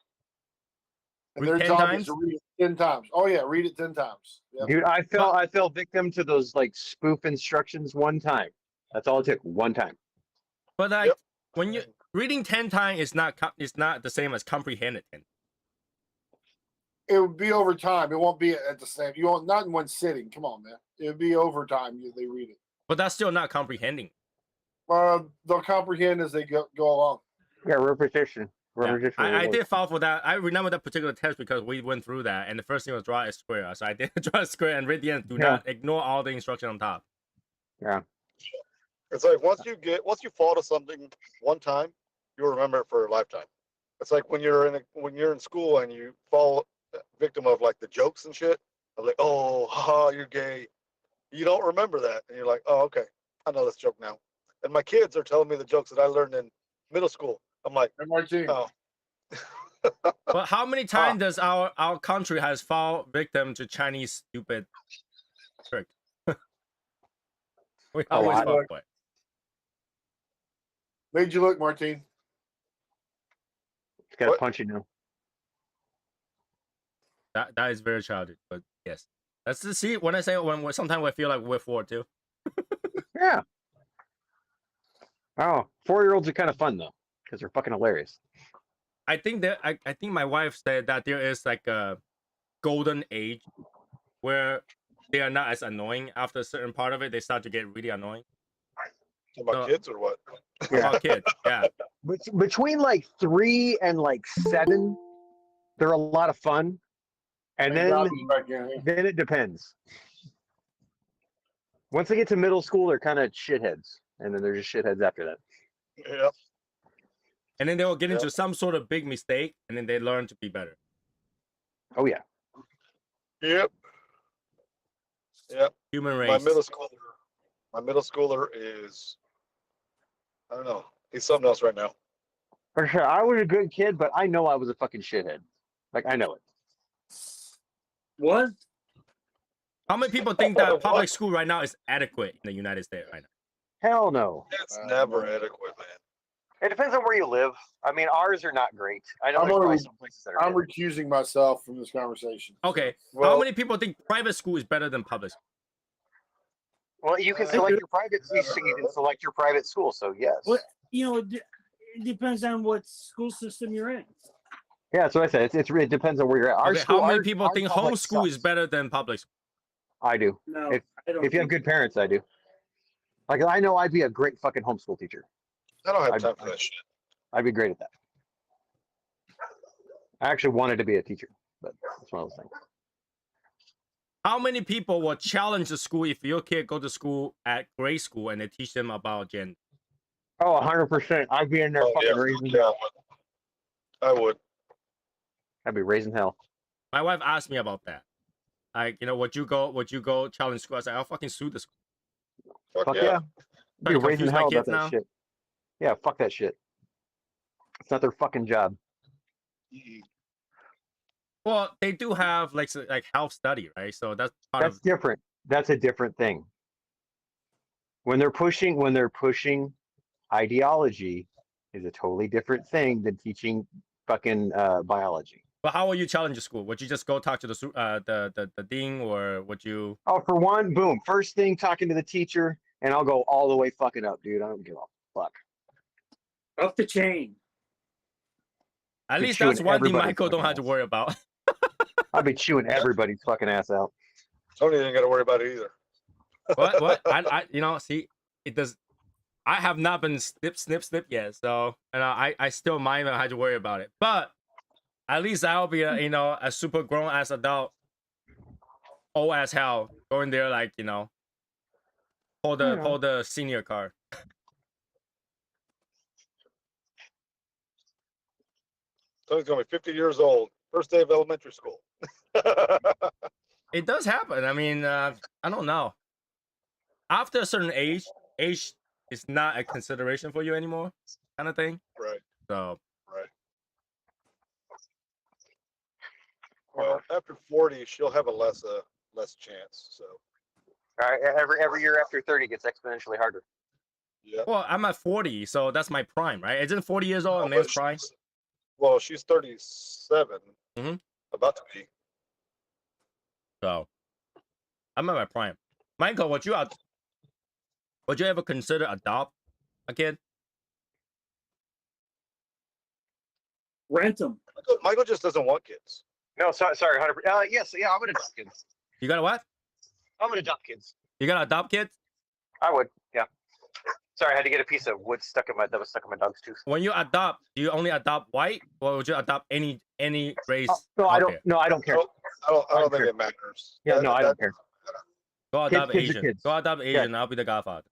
And Read their 10 job times? is to read it 10 times. Oh, yeah, read it 10 times. Yep. Dude, I fell victim to those like spoof instructions one time. That's all it took, one time. But like Yep. when you reading 10 times is not the same as comprehended 10. It would be over time. It won't be at the same. You won't not in one sitting. Come on, man. It would be over time. They read it. But that's still not comprehending. They'll comprehend as they go along. Yeah, repetition. Yeah. Repetition. I did fall for that. I remember that particular test because we went through that, and the first thing was draw a square. So I did draw a square and read the end. Do not ignore all the instruction on top. Yeah. It's like once you fall to something one time, you'll remember it for a lifetime. It's like when you're in school and you fall victim of like the jokes and shit. I'm like, oh, haha, you're gay. You don't remember that, and you're like, oh, okay, I know this joke now. And my kids are telling me the jokes that I learned in middle school. I'm like, MRT. oh, But how many times does our country has fall victim to Chinese stupid trick? We A always lot. fall for it. Made you look, Martine. It's got to What? punch you now. That is very childish, but yes. That's to see when I say when sometimes I feel like we're forward too. Yeah. Oh, 4-year-olds are kind of fun though, because they're fucking hilarious. I think that I think my wife said that there is like a golden age where they are not as annoying. After a certain part of it, they start to get really annoying. about kids or what? About kids, yeah. Between like 3 and like 7, they're a lot of fun, and then it depends. Once they get to middle school, they're kind of shitheads, and then they're just shitheads after that. Yeah. And then they will get Yep. into some sort of big mistake, and then they learn to be better. Oh yeah. Yep. Yep. Human race. My middle schooler is, I don't know. He's something else right now. For sure. I was a good kid, but I know I was a fucking shithead. Like, I know it. What? How many people think that public school right now is adequate in the United States right now? Hell no. It's never adequate, man. It depends on where you live. I mean, ours are not great. I know I'm there's probably already- some places that are I'm good. recusing myself from this conversation. Okay. How Well, many people think private school is better than public school? Well, you can select your private. You can select your private school. So yes. What? It depends on what school system you're in. Yeah, that's what I said. It depends on where you're at. Our Okay, school, how many our- people our think public homeschool is sucks. better than public school? I do. No, If- I don't. If you have good parents, I do. Like, I know I'd be a great fucking homeschool teacher. I don't have I'd- time for that shit. I'd be great at that. I actually wanted to be a teacher, but it's one of those things. How many people will challenge the school if your kid go to school at grade school and they teach them about gender? Oh, 100%. I'd be in there Oh, fucking yeah, raising yeah, hell. I would. I'd be raising hell. My wife asked me about that. Like, would you go challenge school? I said, I'll fucking sue the school. Fuck yeah. yeah. Try Be to raising confuse my hell about kids that now. shit. Yeah, fuck that shit. It's not their fucking job. Well, they do have like health study, right? So that's part That's of. different. That's a different thing. When they're pushing ideology is a totally different thing than teaching fucking biology. But how will you challenge the school? Would you just go talk to the dean, or would you? Oh, for one, boom. First thing, talking to the teacher, and I'll go all the way fucking up, dude. I don't give a fuck. Up the chain. At Be least chewing that's one thing everybody's Michael don't fucking have to ass. worry about. I'll be chewing everybody's fucking ass out. Tony didn't got to worry about it either. What? See, it does. I have not been snip yet, so I still might not have to worry about it. But at least I'll be a super grown ass adult, old as hell, going there like pull the senior card. Tony's gonna be 50 years old, first day of elementary school. It does happen. I mean, I don't know. After a certain age is not a consideration for you anymore, kind of thing. Right. So Right. Well, after 40, she'll have a less chance. So All right, every year after 30 gets exponentially harder. yeah. well, I'm at 40, so that's my prime, right? Isn't 40 years old a But man's prime? Well, she's 37, Mhm. about to be. So I'm at my prime. Michael, would you ever consider adopt a kid? Rent them. Michael just doesn't want kids. No, sorry, 100%. Yes, yeah, I would adopt kids. You got to what? I would adopt kids. You got to adopt kids? I would, yeah. Sorry, I had to get a piece of wood that was stuck in my dog's tooth. When you adopt, do you only adopt white, or would you adopt any race? No, out I don't. there? No, I don't care. I don't think care. it matters. Yeah, no, I don't care. Go Kids- adopt kids are Asian. kids. Go adopt Asian. I'll be the godfather.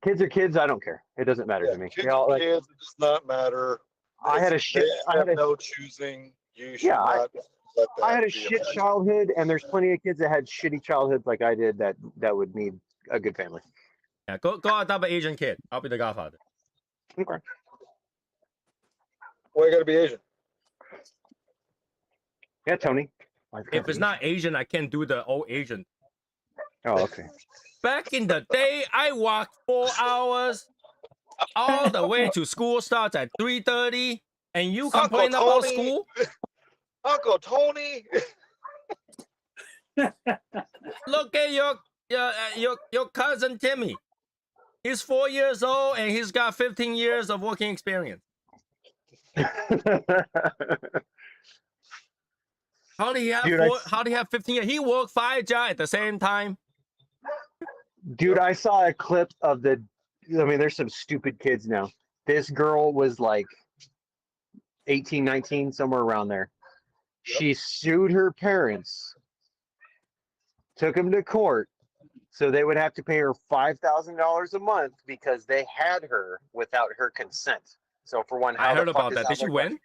Kids are kids. I don't care. It doesn't matter Yeah, to me. kids, You know, like, kids, it does not matter. I had a shit. They have no choosing. You should Yeah, not let that I had a be shit factor. childhood, and there's plenty of kids that had shitty childhoods like I did that would need a good family. Yeah, go adopt an Asian kid. I'll be the godfather. Okay. Why you gotta be Asian? Yeah, Tony. If it's not Asian, I can't do the old Asian. Oh, okay. Back in the day, I walked 4 hours all the way to school. Starts at 3:30, and you Uncle complain about Tony. school? Uncle Tony. Look at your cousin Timmy. He's 4 years old and he's got 15 years of working experience. How do he have Dude, How do he have 15 years? He worked 5 jobs at the same time. Dude, I saw a clip of I mean, there's some stupid kids now. This girl was like 18, 19, somewhere around there. Yep. She sued her parents, took them to court, so they would have to pay her $5,000 a month because they had her without her consent. So for one, how I heard the fuck about is that. Did she like- win?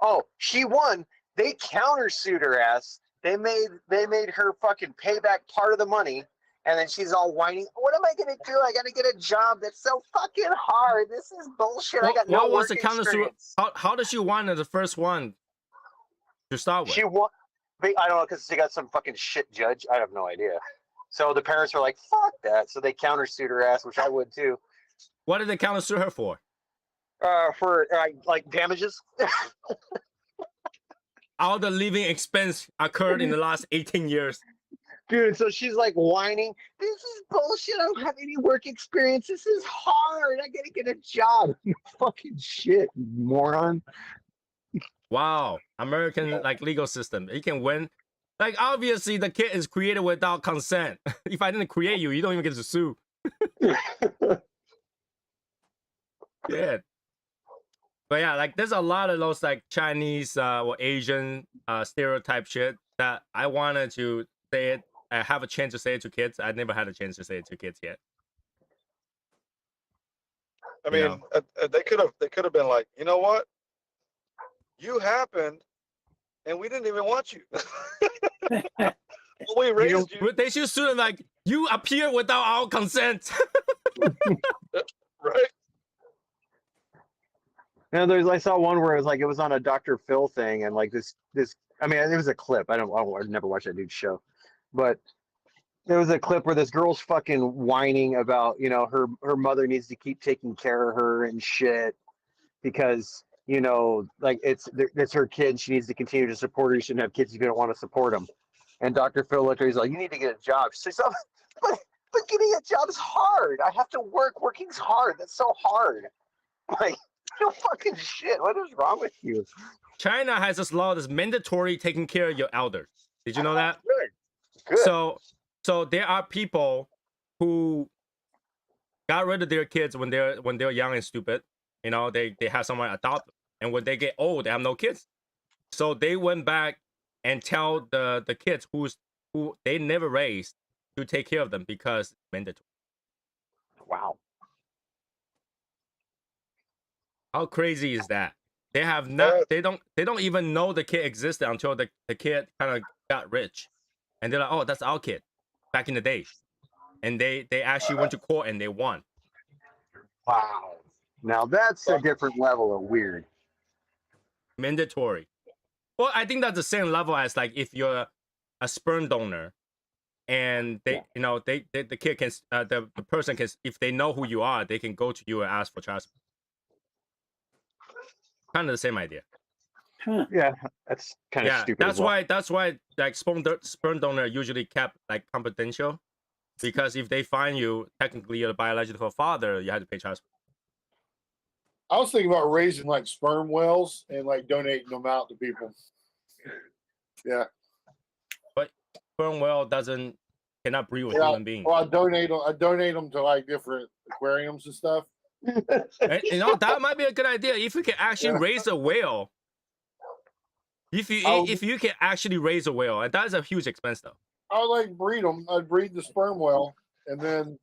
Oh, she won. They countersued her ass. They made her fucking pay back part of the money, and then she's all whining. What am I gonna do? I gotta get a job that's so fucking hard. This is bullshit. I got no What was work the countersuit? experience. How did she win the first one to start with? She won. I don't know, because she got some fucking shit judge. I have no idea. So the parents were like, "Fuck that!" So they countersued her ass, which I would too. What did they countersue her for? For like damages. All the living expense occurred in the last 18 years. Dude, so she's like whining. This is bullshit. I don't have any work experience. This is hard. I gotta get a job. Fucking shit, moron. Wow, American legal system. You can win. Like obviously the kid is created without consent. If I didn't create you, you don't even get to sue. Yeah. But yeah, like there's a lot of those like Chinese or Asian stereotype shit that I wanted to say it. I have a chance to say it to kids. I never had a chance to say it to kids yet. I mean, they could have been like, you know what? You happened and we didn't even want you. We raised you, But they should sue them like, you appear without our consent. right? You know, I saw one where it was like it was on a Dr. Phil thing, and like this. I mean, it was a clip. I've never watched that dude's show, but there was a clip where this girl's fucking whining about, you know, her mother needs to keep taking care of her and shit because, you know, like it's her kid. She needs to continue to support her. You shouldn't have kids if you don't want to support them. And Dr. Phil looked at her. He's like, you need to get a job. She says, but getting a job is hard. I have to work. Working's hard. That's so hard. Like, no fucking shit. What is wrong with you? China has this law that's mandatory taking care of your elders. Did you know that? Good. So there are people who got rid of their kids when they're young and stupid. You know, they have someone adopt them. And when they get old, they have no kids. So they went back and tell the kids who they never raised to take care of them because it's mandatory. Wow. How crazy is that? They have not. They don't even know the kid existed until the kid kind of got rich, and they're like, "Oh, that's our kid," back in the day, and they actually went to court and they won. Wow. Now that's a different level of weird. Mandatory. Well, I think that's the same level as like if you're a sperm donor, and the kid can the person can, if they know who you are, they can go to you and ask for child support. Kind of the same idea. Huh. Yeah, that's kind of stupid. That's why like sperm donor usually kept like confidential, because if they find you, technically you're the biological father, you have to pay child support. I was thinking about raising like sperm whales and like donating them out to people. Yeah. But sperm whale cannot breed with human beings. Well, I donate them to like different aquariums and stuff. And, you know, that might be a good idea if you can actually raise a whale. If you can actually raise a whale, and that's a huge expense though. I would like breed them. I'd breed the sperm whale, and then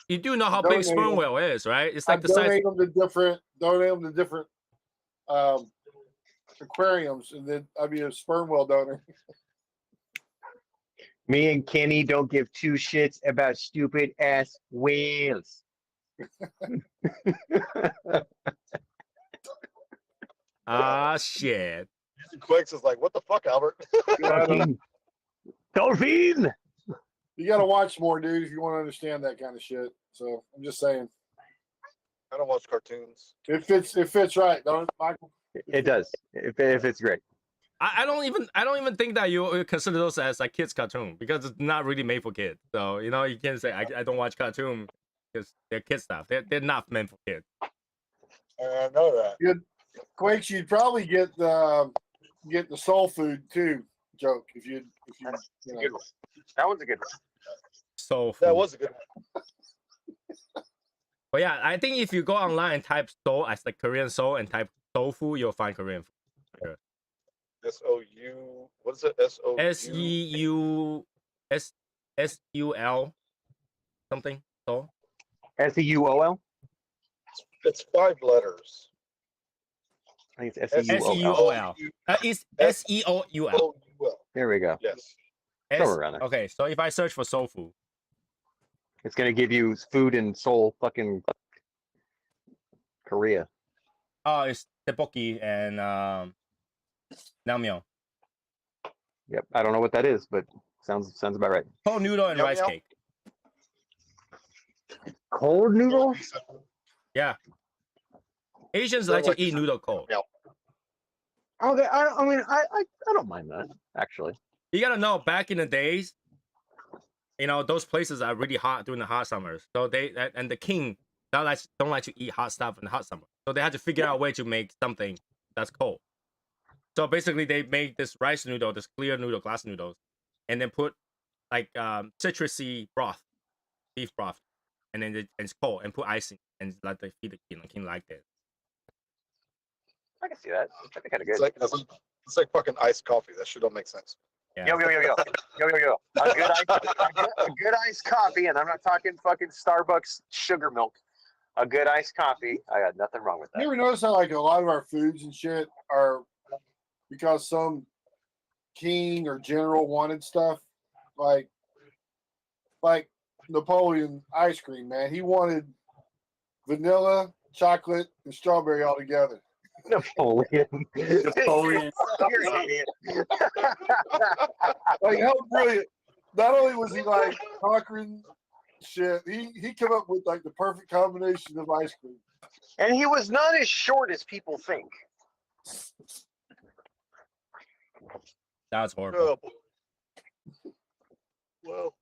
you do know how big sperm whale is, right? It's like the donate size. Donate them to different aquariums, and then I'd be a sperm whale donor. Me and Kenny don't give two shits about stupid ass whales. Shit. Quakes is like, what the fuck, Albert? Dolphin. You got to watch more, dude, if you want to understand that kind of shit. So I'm just saying. I don't watch cartoons. It fits right, don't it, Michael? It does. If it's great. I don't even think that you consider those as like kids cartoon, because it's not really made for kids. So you know, you can't say I don't watch cartoon because they're kid stuff. They're not meant for kids. I know that. Quakes, you'd probably get the soul food too joke if you know. Good one. That one's a good one. So That was a good one. But yeah, I think if you go online and type soul as like Korean soul and type soul food, you'll find Korean food. S-O-U. What is it? S-O-U? S-E-U-S-U-L something. Soul. SEUOL? It's 5 letters. I think it's SEUOL. S-E-O-L. It's S-E-O-U-L. O-U-L. There we go. Yes. Somewhere around there. Okay, so if I search for soul food, It's gonna give you food in Seoul, fucking Korea. oh, it's tteokbokki and naengmyeon. Yep. I don't know what that is, but sounds about right. Cold noodle and Yum, rice yum. cake. Cold noodle? Yeah. Asians like to eat noodle cold. Yeah. Oh, I don't mind that actually. You gotta know, back in the days, you know, those places are really hot during the hot summers. So and the king don't like to eat hot stuff in the hot summer. So they had to figure out a way to make something that's cold. So basically, they made this rice noodle, this clear noodle, glass noodles, and then put like citrusy broth, beef broth, and then it's cold, and put icing, and let the feed the king. The king liked it. I can see that. That'd be kind of It's good. it's like fucking iced coffee. That shit don't make sense. Yeah. Yo. A good iced coffee, and I'm not talking fucking Starbucks sugar milk. A good iced coffee. I got nothing wrong with You that. ever notice how like a lot of our foods and shit are because some king or general wanted stuff like Napoleon ice cream, man. He wanted vanilla, chocolate, and strawberry all together. Napoleon. Napoleon. You're an idiot. Like how brilliant! Not only was he like conquering shit, he came up with like the perfect combination of ice cream. And he was not as short as people think. That's horrible. Oh, well,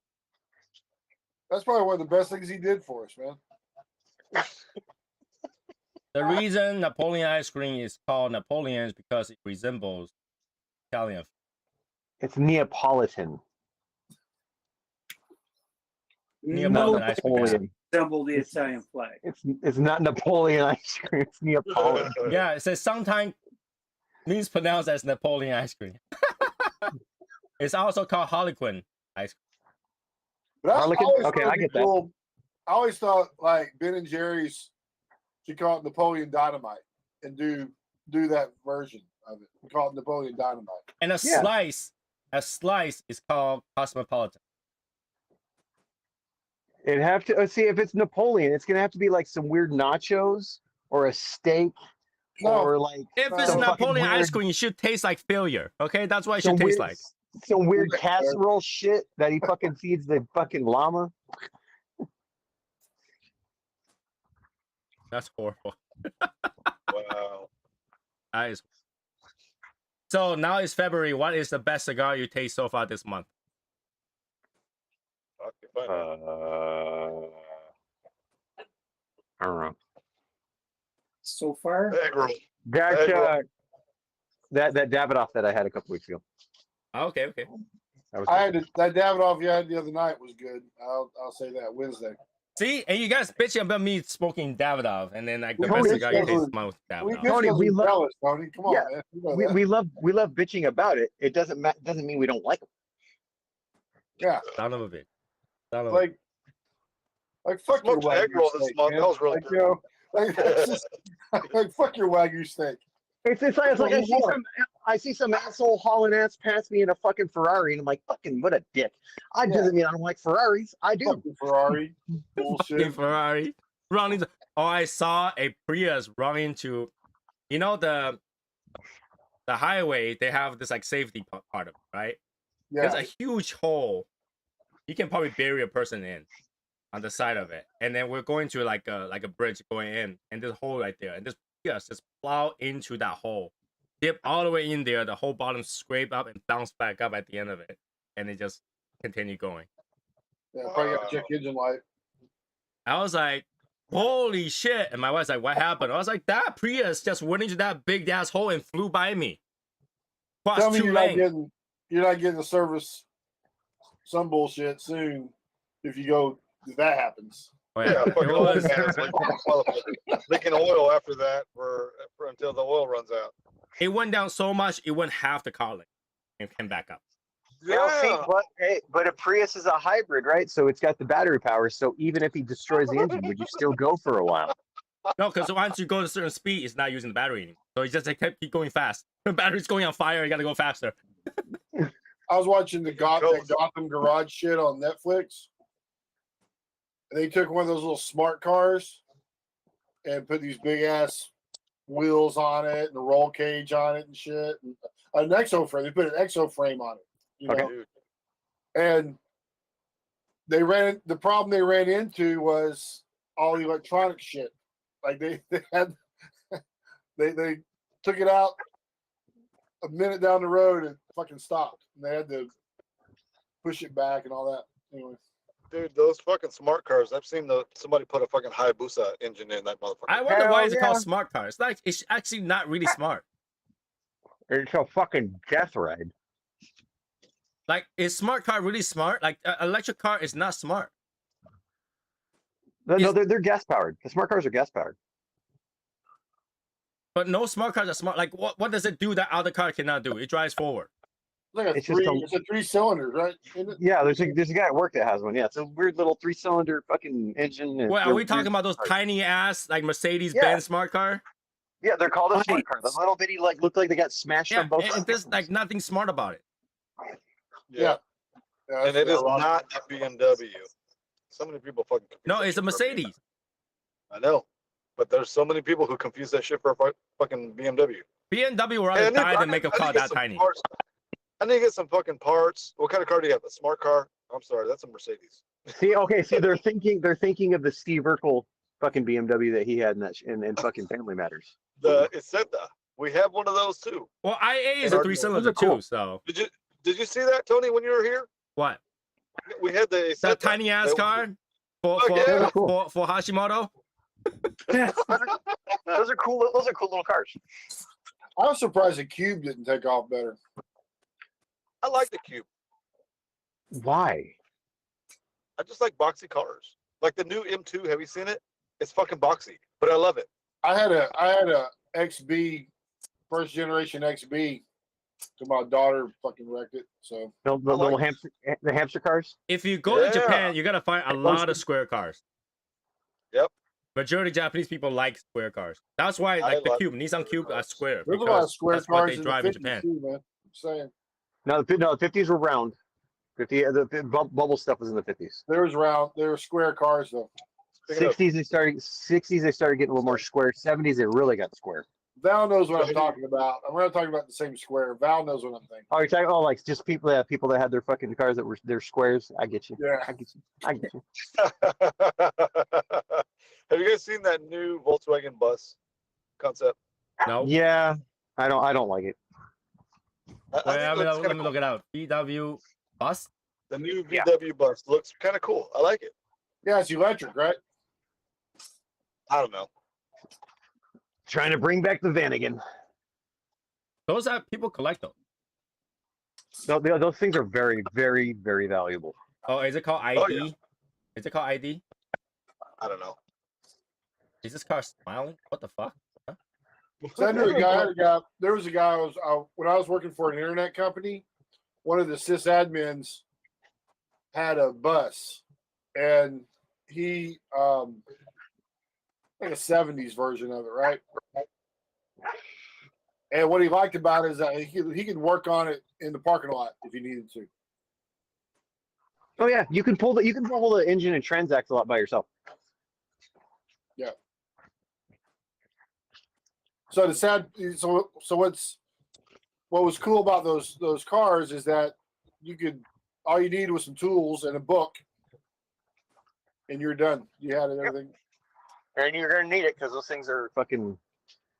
That's probably one of the best things he did for us, man. The reason Napoleon ice cream is called Napoleon is because it resembles Italian. It's Neapolitan. Neapolitan No ice cream. Napoleon. resemble the Italian flag. It's not Napoleon ice cream. It's Neapolitan. Yeah, it says sometimes means pronounced as Napoleon ice cream. It's also called Harlequin ice cream. But Harlequin? always Okay, thought I it'd be get that. cool. I always thought like Ben and Jerry's should call it Napoleon Dynamite and do that version of it. We call it Napoleon Dynamite. And a Yeah. slice is called Cosmopolitan. It'd have to see if it's Napoleon. It's gonna have to be like some weird nachos or a steak No. or like If it's some fucking Napoleon ice weird- cream, it should taste like failure. Okay, that's what it some should taste weird, like. some weird casserole shit that he fucking feeds the fucking llama. That's horrible. wow. That is. So now it's February. What is the best cigar you taste so far this month? I can find out. I don't know. So far, Egg roll. That Egg roll. that Davidoff that I had a couple weeks ago. Okay. That was I had that Davidoff you had the other night was good. I'll say that Wednesday. See, and you guys bitching about me smoking Davidoff, and then like the Tony, best cigar you Tony, taste this month We Davidoff. Tony, we love- jealous, Tony. Come on, Yeah, man. You know that. we love bitching about it. It doesn't mean we don't like them. Yeah, Son of a bitch. Son of a like fuck your Smoked egg Wagyu roll this steak, month. man. That was really like, good. you know, like, that's just, like fuck your Wagyu steak. It's like I see some asshole hauling ass past me in a fucking Ferrari, and I'm like, fucking what a dick. I Yeah. doesn't mean I don't like Ferraris. I do. Fucking Ferrari. fucking Bullshit. Ferrari. Run into. Oh, I saw a Prius run into. You know the highway. They have this like safety part of it, right? Yeah. There's a huge hole. You can probably bury a person in on the side of it, and then we're going to like a bridge going in, and there's a hole right there, and this Prius just plow into that hole, dip all the way in there. The whole bottom scrape up and bounce back up at the end of it, and it just continue going. Yeah, probably got to check engine light. I was like, holy shit. And my wife's like, what happened? I was like, that Prius just went into that big ass hole and flew by me. Tell Crossed me two lanes. you're not getting a service some bullshit soon if that happens. Oh, Yeah, It fucking oil was, fans leaking oil after that for until the oil runs out. it went down so much, it went half the car length and came back up. But a Prius is a hybrid, right? So it's got the battery power. So even if he destroys the engine, would you still go for a while? No, because once you go to a certain speed, it's not using the battery anymore. So it's just like keep going fast. The battery's going on fire, you gotta go faster. I was watching that Gotham Garage shit on Netflix. And they took one of those little smart cars and put these big ass wheels on it and a roll cage on it and shit. And an exo frame. They put an exo frame on it. You know? Dude. And the problem they ran into was all the electronic shit. Like they had they took it out a minute down the road and fucking stopped. And they had to push it back and all that. Anyway. Dude, those fucking smart cars. I've seen somebody put a fucking Hayabusa engine in that motherfucker. I wonder why Hell is it called yeah. smart car. It's like it's actually not really smart. It's a fucking death ride. Like, is smart car really smart? Like, electric car is not smart. No, they're gas powered. The smart cars are gas powered. But no smart cars are smart. Like, what does it do that other car cannot do? It drives forward. It's like It's just it's a 3 cylinders, right? Isn't it? Yeah, there's a guy at work that has one. Yeah, it's a weird little 3-cylinder fucking engine. Well, are we talking about those tiny ass like Mercedes Benz smart car? Yeah, they're called a smart Right. car. The little bitty like look like they got smashed Yeah, on both and sides. there's like nothing smart about it. Yeah. Yeah, And it that's is a lot. not a BMW. So many people fucking confuse No, that it's a shit for BMW. Mercedes. I know. But there's so many people who confuse that shit for a fucking BMW. BMW would Hey, rather die than make a I need car to get that some tiny. parts. I need to get some fucking parts. What kind of car do you have? A smart car? I'm sorry, that's a Mercedes. See, they're thinking of the Steve Urkel fucking BMW that he had in that in fucking Family Matters. The Isenta. We have one of those too. Well, IA is And a our- 3-cylinder those are cool. too. So Did you see that, Tony, when you were here? what? We had the Isenta. That tiny ass That- car for Oh, yeah. Those are cool. for Hashimoto. Those are cool. Those are cool little cars. I was surprised the Cube didn't take off better. I like the Cube. Why? I just like boxy cars. Like the new M2. Have you seen it? It's fucking boxy, but I love it. I had a XB, first generation XB, to my daughter fucking wrecked it. So The I little like- hamster cars. If you go to Yeah. Japan, you're gonna find a lot of square cars. Yep. Majority of Japanese people like square cars. That's why, I like the love Cube, Nissan Cube are square. there's a lot of because square that's what cars they in drive the in 50s Japan. too, man. I'm saying No, the 50s were round. The bubble stuff was in the 50s. there was round, there were square cars though. Speaking of- 60s they started getting a little more square. 70s they really got square. Val knows what I'm talking about. I'm not talking about the same square. Val knows what I'm thinking. Oh, you're talking like just people that had their fucking cars that were their squares. I get you. Yeah. I get you. I get you. Have you guys seen that new Volkswagen bus concept? No. Yeah, I don't like it. I think it looks let kinda me look it out. VW bus. The new Yeah. VW bus looks kind of cool. I like it. Yeah, it's electric, right? I don't know. Trying to bring back the Vanagon. Those are people collect them. No, those things are very, very, very valuable. Oh, is it called ID? Oh, yeah. Is it called ID? I don't know. Is this car smiling? What the fuck? So I knew there was a guy when I was working for an internet company, one of the sysadmins had a bus, and he like a 70s version of it, right? And what he liked about it is that he could work on it in the parking lot if he needed to. Oh yeah, you can pull the engine and transact a lot by yourself. So what was cool about those cars is that all you need was some tools and a book, and you're done. You had everything. And you're gonna need it because those things are fucking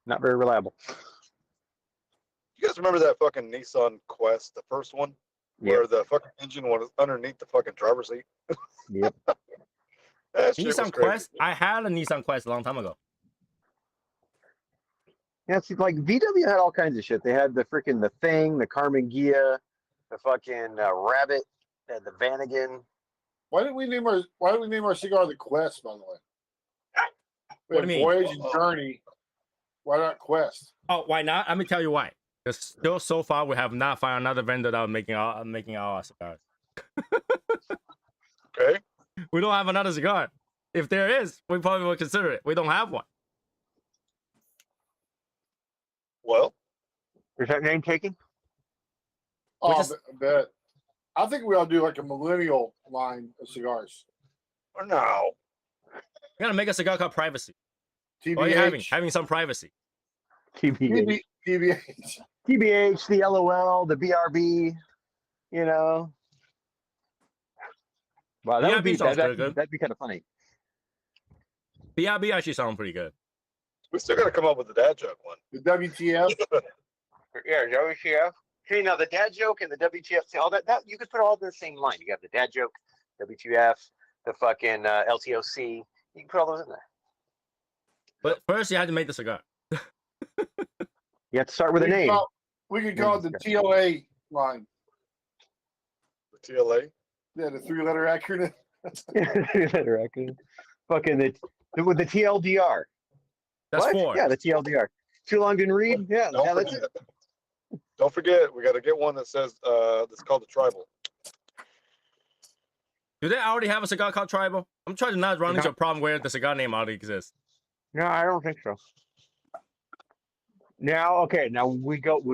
not very reliable. You guys remember that fucking Nissan Quest, the first one, where the fucking engine was underneath the fucking driver's seat? Yep. That shit was Nissan crazy. Quest. I had a Nissan Quest a long time ago. Yeah, see, like VW had all kinds of shit. They had the Thing, the Carmen Ghia, the fucking Rabbit, and the Vanagon. Why didn't we name our cigar the Quest? By the way, we What had do you mean? Voyage and Journey. Why not Quest? Oh, why not? Let me tell you why. Because still, so far, we have not found another vendor that was making our cigars. Okay. We don't have another cigar. If there is, we probably would consider it. We don't have one. Well, Is that name taken? We Oh, just- I bet. I think we ought to do like a millennial line of cigars. or no. We're gonna make a cigar called Privacy. What are you having? TBH. Having some privacy. TBH. TBH. TBH, the LOL, the BRB, you know. Wow, that would be BRB sounds that'd, pretty good. that'd be kind of funny. BRB actually sounds pretty good. We still got to come up with the dad joke one. The WTF. Yeah, WTF. See, now the dad joke and the WTF, all that you could put all in the same line. You got the dad joke, WTF, the fucking LTOC. You can put all those in there. But first, you had to make the cigar. You have to start with a name. We could call it the TLA line. The TLA. Yeah, the 3-letter acronym. Fucking with the TLDR. That's What? 4. Yeah, the TLDR. Too long didn't read? Yeah, Don't yeah, that's forget. it. Don't forget, we got to get one that says that's called the tribal. Do they already have a cigar called Tribal? I'm trying to not run into a problem where the cigar name already exists. No, I don't think so. Now, okay, now would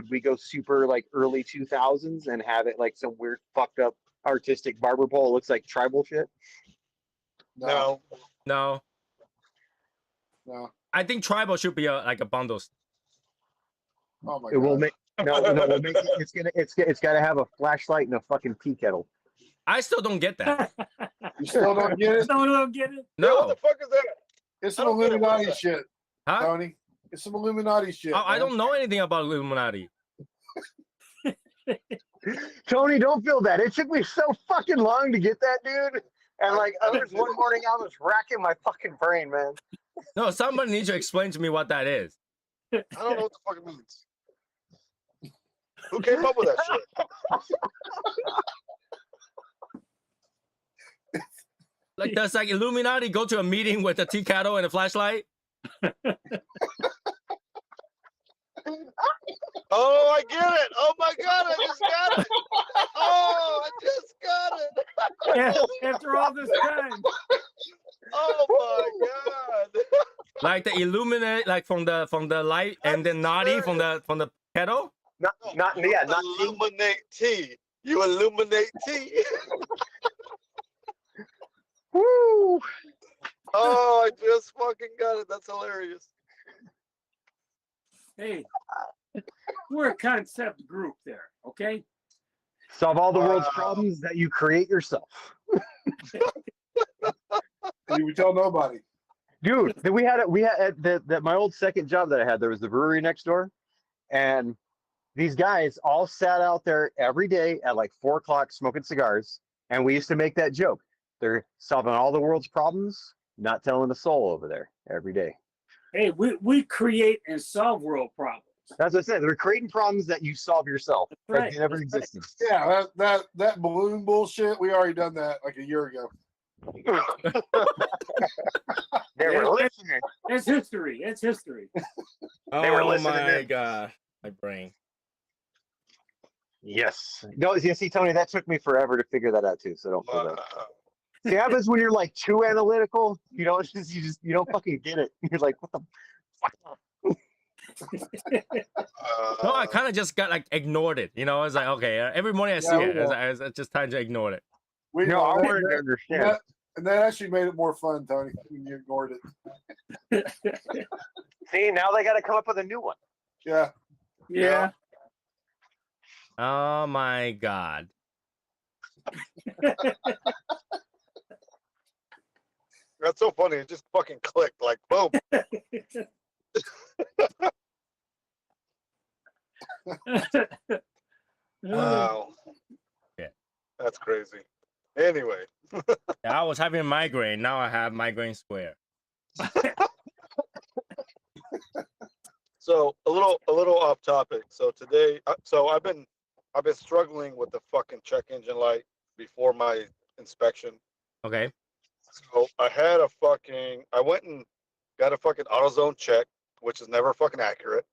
we go super like early 2000s and have it like some weird fucked up artistic barber pole? It looks like tribal shit. No, No. No, no. I think tribal should be like a bundle. Oh my It will god. make we'll make it, it's got to have a flashlight and a fucking tea kettle. I still don't get that. You still don't get it? Someone don't get it. Yeah, what No, the fuck is that? It's I some don't get it. What Illuminati is that? shit, huh? Tony. It's some Illuminati shit. I man. don't know anything about Illuminati. Tony, don't feel bad. It took me so fucking long to get that, dude. And like, I was one morning, I was racking my fucking brain, man. No, somebody needs to explain to me what that is. I don't know what the fuck it means. Who came up with that shit? Like, does like Illuminati go to a meeting with a tea kettle and a flashlight? Oh, I get it. Oh my god, I just got it. Oh, I just got it. Yeah, after all this time. Oh my god. Like the illuminate, like from the light, and then naughty from the kettle. Not tea. Illuminate tea. You illuminate tea. Woo! Oh, I just fucking got it. That's hilarious. Hey, we're a concept group there, okay? Solve all the world's Wow. problems that you create yourself. And you would tell nobody. Dude, we had that my old second job that I had, there was the brewery next door, and these guys all sat out there every day at like 4 o'clock smoking cigars, and we used to make that joke. They're solving all the world's problems, not telling a soul over there every day. Hey, we create and solve world problems. That's what I said. They're creating problems that you solve yourself. Right. Like they never existed. Yeah, that balloon bullshit. We already done that like a year ago. They were listening. It's history. It's history. Oh were listening my in. god, my brain. Yes. No, you see, Tony, that took me forever to figure that out too. So don't feel bad. Wow. See, it happens when you're like too analytical. You know, it's just you don't fucking get it. You're like, what the fuck? No, I kind of just got like ignored it. You know, I was like, okay, every morning I see it. It's just time to ignore it. We No, I that- wanted to that- understand. and that actually made it more fun, Tony, when you ignored it. See, now they got to come up with a new one. Yeah. Yeah. Oh my god. That's so funny. It just fucking clicked. Like, boom. Wow. Yeah. That's crazy. Anyway. Yeah, I was having a migraine. Now I have migraine square. So a little off topic. So today, so I've been struggling with the fucking check engine light before my inspection. Okay. So I went and got a fucking AutoZone check, which is never fucking accurate.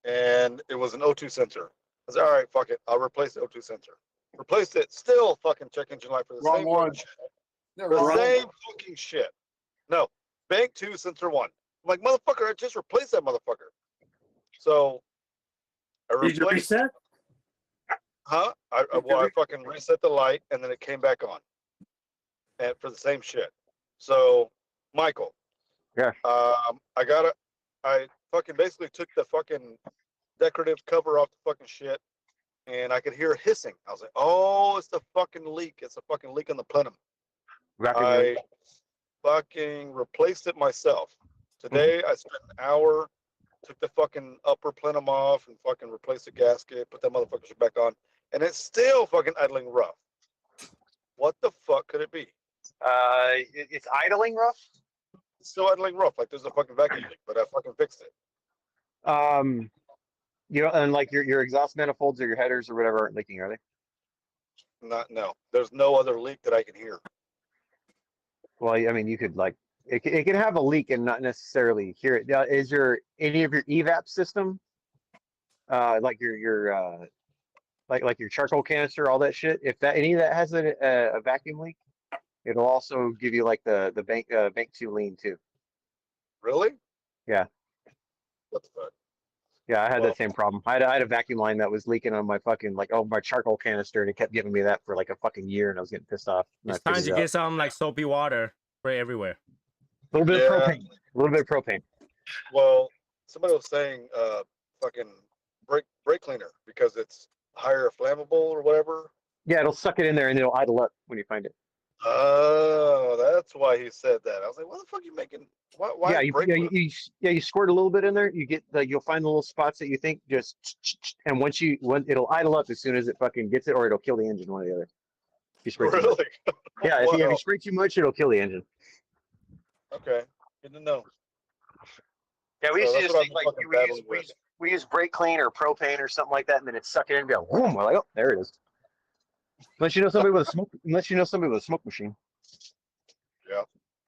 And it was an O2 sensor. I was all right, fuck it. I'll replace the O2 sensor. Replaced it, still fucking check engine light for the Wrong same one. fucking shit. Yeah, For the wrong. same fucking shit. No, bank 2, sensor 1. I'm like, motherfucker, I just replaced that motherfucker. So I Did you replaced. reset? Huh? I fucking reset the light and then it came back on. And for the same shit. So, Michael. Yeah. I fucking basically took the fucking decorative cover off the fucking shit and I could hear hissing. I was like, oh, it's the fucking leak. It's a fucking leak in the plenum. I fucking replaced it myself. Today I spent an hour, took the fucking upper plenum off and fucking replaced the gasket, put that motherfucker shit back on, and it's still fucking idling rough. What the fuck could it be? It's idling rough. It's still idling rough, like there's a fucking vacuum leak, but I fucking fixed it. You know, and like your exhaust manifolds or your headers or whatever aren't leaking, are they? No. There's no other leak that I can hear. Well, I mean, you could like it can have a leak and not necessarily hear it. Now, is any of your evap system, like your like your charcoal canister, all that shit? If any of that has a vacuum leak, it'll also give you like the bank 2 lean too. Really? Yeah. What the fuck? Yeah, I had Well- that same problem. I had a vacuum line that was leaking on my fucking my charcoal canister, and it kept giving me that for like a fucking year, and I was getting pissed off. And I It's time figured to it out. get some like soapy water spray everywhere. A little bit Yeah. of propane. A little bit of propane. Well, somebody was saying fucking brake cleaner because it's higher flammable or whatever. Yeah, it'll suck it in there, and it'll idle up when you find it. Oh, that's why he said that. I was like, what the fuck are you making? Why Yeah, brake you, cleaner? you squirt a little bit in there. You get you'll find the little spots that you think just, and when it'll idle up as soon as it fucking gets it, or it'll kill the engine. One or the other. If you spray too much. Really? Yeah, if you Wow. spray too much, it'll kill the engine. Okay, good to know. Yeah, we So used to that's just what I've think been like fucking battling with. we use brake clean or propane or something like that, and then it suck it in and go boom. We're like, oh, there it is. Unless you know somebody with a smoke machine.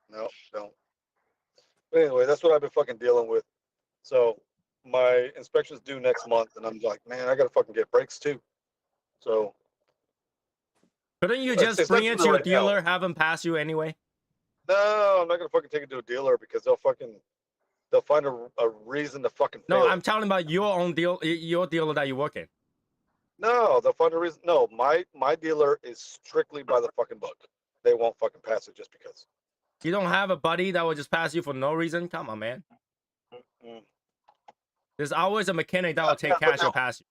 No, don't. But anyway, that's what I've been fucking dealing with. So my inspection's due next month, and I'm like, man, I gotta fucking get brakes too. So Couldn't you It's- just it's bring not it too to your late now. dealer, have them pass you anyway? no, I'm not gonna fucking take it to a dealer because they'll find a reason to fucking No, fail I'm it. talking about your own deal, your dealer that you work in. No, they'll find a reason. No, my dealer is strictly by the fucking book. They won't fucking pass it just because. You don't have a buddy that will just pass you for no reason? Come on, man. Mm. There's always a mechanic that will take but cash no. or pass you.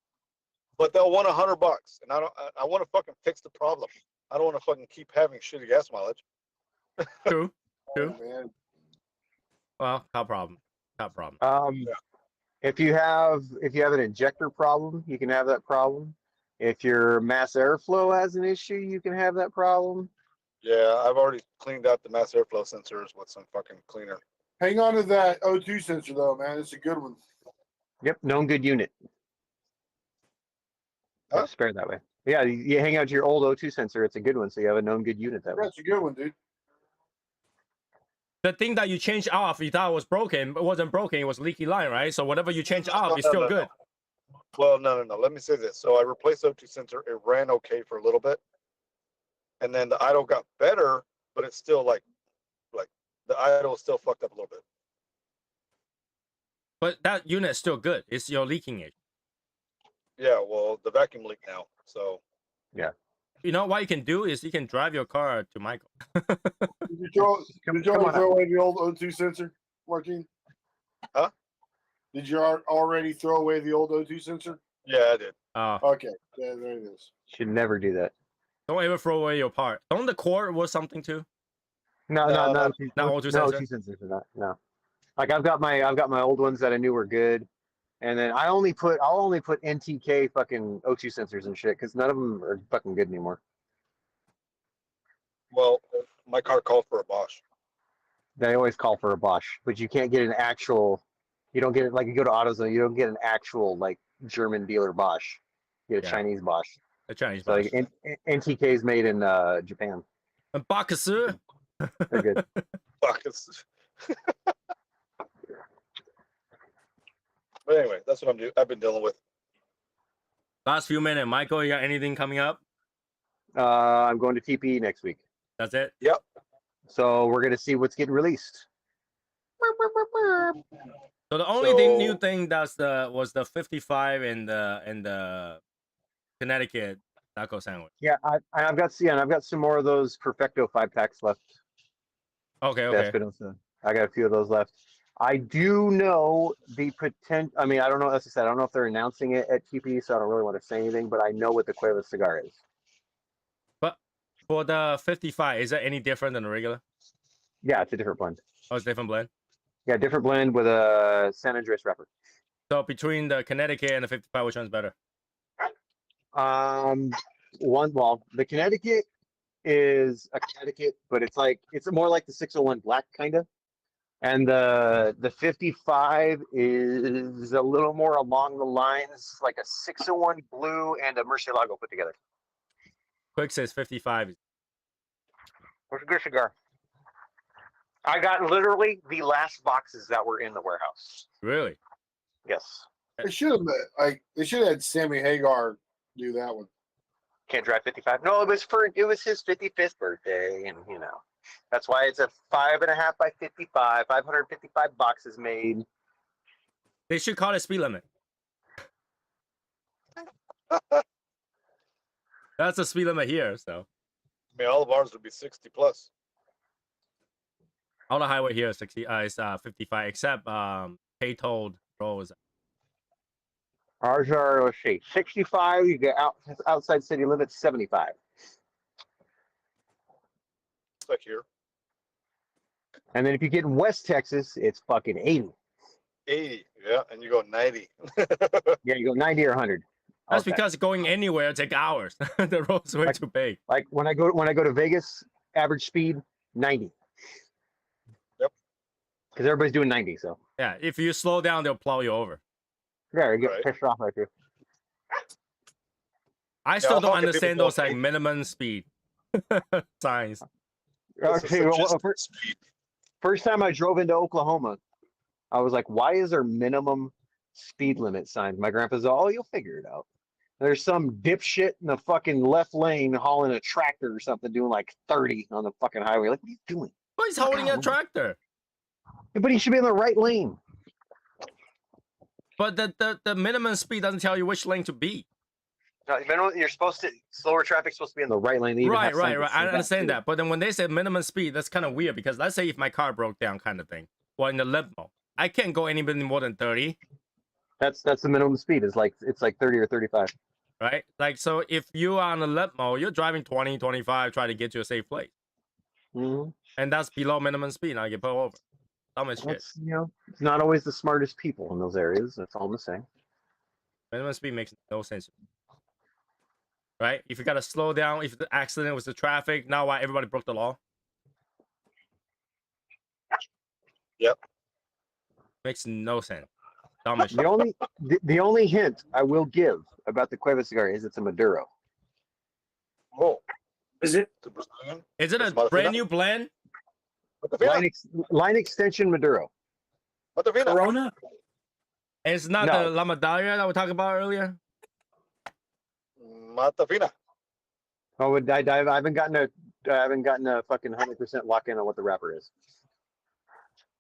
But they'll want $100, and I want to fucking fix the problem. I don't want to fucking keep having shitty gas mileage. True. Oh, man. Well, top problem. Top problem. Yeah. If you have an injector problem, you can have that problem. If your mass airflow has an issue, you can have that problem. Yeah, I've already cleaned out the mass airflow sensors with some fucking cleaner. Hang on to that O2 sensor though, man. It's a good one. Yep, known good unit. Huh? Have spare that way. Yeah, you hang out your old O2 sensor. It's a good one, so you have a known good unit that way. That's a good one, dude. The thing that you changed off, you thought was broken, but it wasn't broken. It was leaky line, right? So whatever you change off is No, still no, good. Well, no. Let me say this. So I replaced O2 sensor. It ran okay for a little bit, and then the idle got better, but it's still like the idle is still fucked up a little bit. But that unit is still good. It's your leaking issue. Yeah, well, the vacuum leaked now, so You know what you can do is you can drive your car to Michael. Did you throw, Come did you on already out. throw away the old O2 sensor, Martin? Huh? Did you already throw away the old O2 sensor? yeah, I did. Okay, yeah, there it is. Should never do that. Don't ever throw away your part. Don't the core was something too? No, No, no, not O2 no sensor? O2 sensors are not. No. Like I've got my old ones that I knew were good, and then I'll only put NTK fucking O2 sensors and shit because none of them are fucking good anymore. Well, my car called for a Bosch. They always call for a Bosch, but you can't get an actual. You don't get it like you go to AutoZone. You don't get an actual like German dealer Bosch. You get a Yeah. Chinese Bosch. The Chinese So Bosch. like, NTK is made in Japan. And Bakasu. They're good. Fuck. But anyway, that's what I've been dealing with. Last few minutes, Michael, you got anything coming up? I'm going to TPE next week, That's it. so we're gonna see what's getting released. So the only new thing was the 55 and the Connecticut taco sandwich. Yeah, I've got some more of those Perfecto 5-packs left. Okay, The okay. Espinosa. I got a few of those left. I do know the potential. I mean, I don't know. As I said, I don't know if they're announcing it at TPE, so I don't really want to say anything. But I know what the Cueva cigar is. But for the 55, is that any different than the regular? Yeah, it's a different blend. Oh, it's different blend. Yeah, different blend with a San Andres wrapper. So between the Connecticut and the 55, which one's better? The Connecticut is a Connecticut, but it's more like the 601 black kind of. And the 55 is a little more along the lines like a 601 blue and a Murcielago put together. Quick says 55. It's a good cigar. I got literally the last boxes that were in the warehouse. Really? Yes. They should have had Sammy Hagar do that one. Can't drive 55. No, it was his 55th birthday, and that's why it's a 5.5 by 55, 555 boxes made. They should call it speed limit. That's the speed limit here. So I mean, all of ours would be 60 plus. all the highway here is 60. Is 55, except K-tolled roads. Ours are, let's see, 65. You get outside city limits, 75. It's like here. And then if you get in West Texas, it's fucking 80. 80. Yeah, and you go 90. Yeah, you go 90 or 100. That's Okay. because going anywhere take hours. The road's way too big. Like when I go to Vegas, average speed 90. Yep. Because everybody's doing 90, so Yeah, if you slow down, they'll plow you over. yeah, you get Right. pissed off like you. I still how don't can people understand go those like 80? minimum speed signs. This is Okay, well, suggested speed. first time I drove into Oklahoma, I was like, why is there minimum speed limit signs? My grandpa's, oh, you'll figure it out. There's some dipshit in the fucking left lane hauling a tractor or something doing like 30 on the fucking highway. Like, what are you doing? But he's holding a tractor. But he should be in the right lane. But the minimum speed doesn't tell you which lane to be. No, you're supposed to, slower traffic's supposed to be in the right lane. They even Right, have right, signs right. say I understand too. that. But then when they say minimum speed, that's kind of weird because let's say if my car broke down kind of thing, or in the limo, I can't go any more than 30, That's the minimum speed. It's like 30 or 35. right? Like, so if you are on a limo, you're driving 20, 25, try to get to a safe place. Mm-hmm. And that's below minimum speed. Now you get pulled over. Dumb as shit. That's, it's not always the smartest people in those areas. That's all I'm saying. Minimum speed makes no sense. Right? If you got to slow down, if the accident was the traffic, now why everybody broke the law? Yep. Makes no sense. Dumb as shit. The only hint I will give about the Cueva cigar is it's a Maduro. Oh, Is it? the Brazilian. Is it a It's Matafina. brand new blend? Matafina. Line extension Maduro. Matafina. Corona? It's not No. the La Medalla that we talked about earlier? Matafina. Oh, I haven't gotten a fucking 100% lock in on what the wrapper is.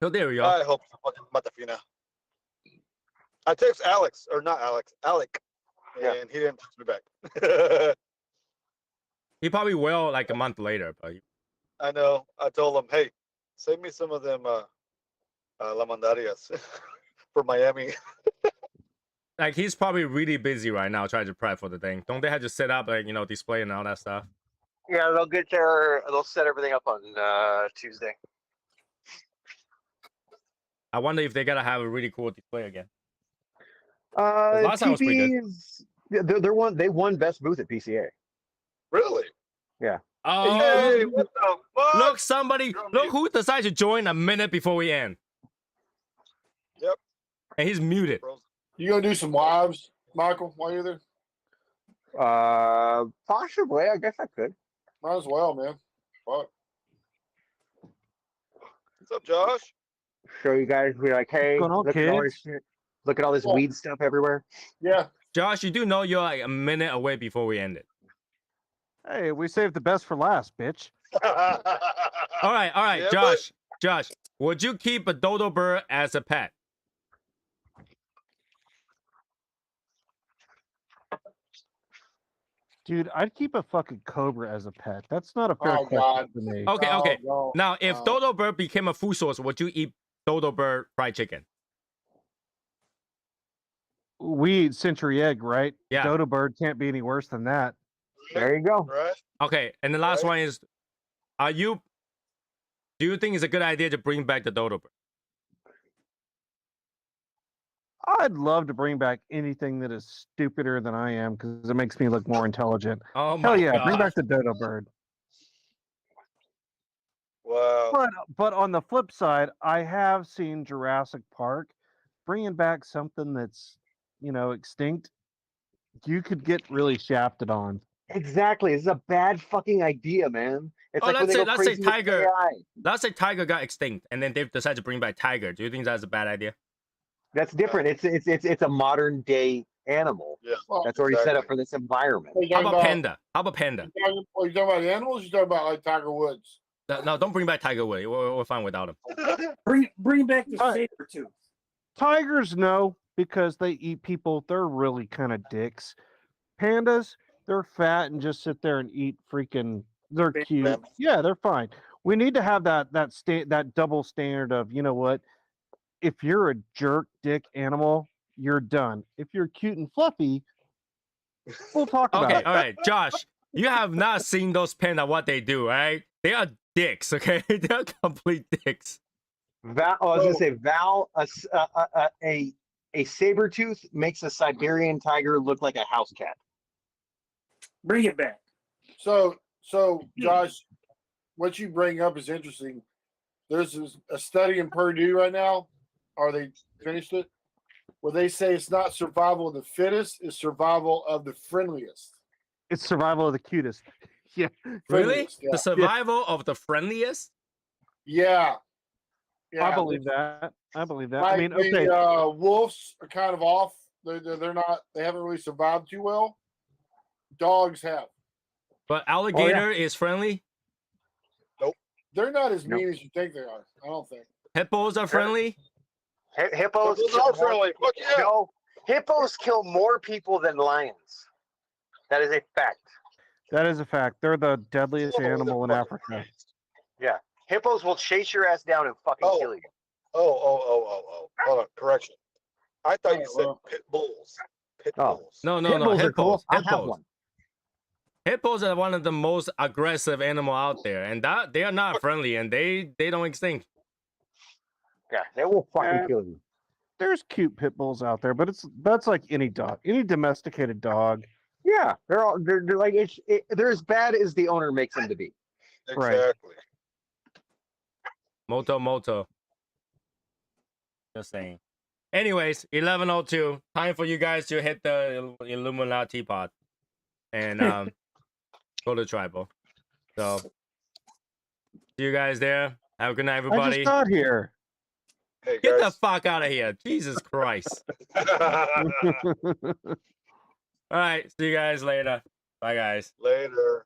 So there we go. I hope it's fucking Matafina. I text Alex, or not Alex, Alec, Yeah. and he didn't text me back. He probably will like a month later, but I know. I told him, hey, send me some of them La Mandarias for Miami. like he's probably really busy right now trying to prep for the thing. Don't they have to set up like display and all that stuff? Yeah, they'll set everything up on Tuesday. I wonder if they gotta have a really cool display again. last time was pretty good. They won best booth at PCA. Really? Oh, Hey, what the fuck? look, somebody, You're on look mute. who decided to join a minute before we end. Yep. And he's muted. Bros. You gonna do some lives, Michael, while you're there? Possibly, I guess I could. Might as well, man. Fuck. What's up, Josh? Show you guys, be like, hey, What's going on, look at all this kids? shit. Look at all this Well- weed stuff everywhere. Yeah. Josh, you do know you're like a minute away before we end it. Hey, we saved the best for last, bitch. All right, Yeah, Josh, would you keep a dodo bird as a pet? Dude, I'd keep a fucking cobra as a pet. That's not a fair Oh, question God. for me. Okay, No, okay. no, Now, if no. dodo bird became a food source, would you eat dodo bird fried chicken? We eat century egg, right? Yeah. Dodo bird can't be any worse than that. There you go. Right? Okay, and the last Right. one is, do you think it's a good idea to bring back the dodo bird? I'd love to bring back anything that is stupider than I am because it makes me look more intelligent. Oh my Hell yeah, bring God. back the dodo bird. Wow. But on the flip side, I have seen Jurassic Park bringing back something that's extinct. You could get really shafted on. Exactly. This is a bad fucking idea, man. It's Oh, like when let's they say- go let's say crazy with tiger. AI. Let's say tiger got extinct, and then they've decided to bring back tiger. Do you think that's a bad idea? That's different. It's a modern day animal Yeah. Well, that's already set up exactly. for this environment. Are you How talking about panda? How about panda? You talking about the animals? You talking about like Tiger Woods? No, don't bring back Tiger Woods. We're fine without him. Bring back the Alright. saber tooth. Tigers, no, because they eat people. They're really kind of dicks. Pandas, they're fat and just sit there and eat freaking. They're Bam- cute. bam. Yeah, they're fine. We need to have that double standard of, you know what? If you're a jerk dick animal, you're done. If you're cute and fluffy, we'll talk about Okay, it. all right, Josh. You have not seen those panda what they do, right? They are dicks, okay? They are complete dicks. I was gonna say a saber tooth makes a Siberian tiger look like a house cat. Bring it back. So Josh, what you bring up is interesting. There's a study in Purdue right now, or they finished it, where they say it's not survival of the fittest, it's survival of the friendliest. It's survival of the cutest. Yeah. Really? Friendliest, The survival of the friendliest? yeah. I believe that. I believe that. Like I mean, okay. the wolves are kind of off. They're not. They haven't really survived too well. Dogs have. But alligator is friendly. They're not as mean as you think they are. I don't think. Hippos are friendly. Hippos Those kill are more- friendly. Fuck yeah. No, hippos kill more people than lions. That is a fact. That is a fact. They're the deadliest Oh, they're animal in fucking Africa. crazy. Hippos will chase your ass down and fucking Oh. kill you. Oh. Hold on. Correction. I thought you said well. pit bulls. Pit Oh. bulls. No. Pit bulls are cool. Hippos. I have Hippos. one. Hippos are one of the most aggressive animal out there, and that they are not friendly, and they don't extinct. Yeah, they will fucking Yeah. kill you. There's cute pit bulls out there, but that's like any dog, any domesticated dog. Yeah, they're like they're as bad as the owner makes them to be. Right. Exactly. Moto. Just saying. Anyways, 11:02. Time for you guys to hit the Illuminati pod and go to tribal. So see you guys there. Have a good night, I everybody. just got here. Hey Get the guys. fuck out of here. Jesus Christ. All right. See you guys later. Bye, guys. Later.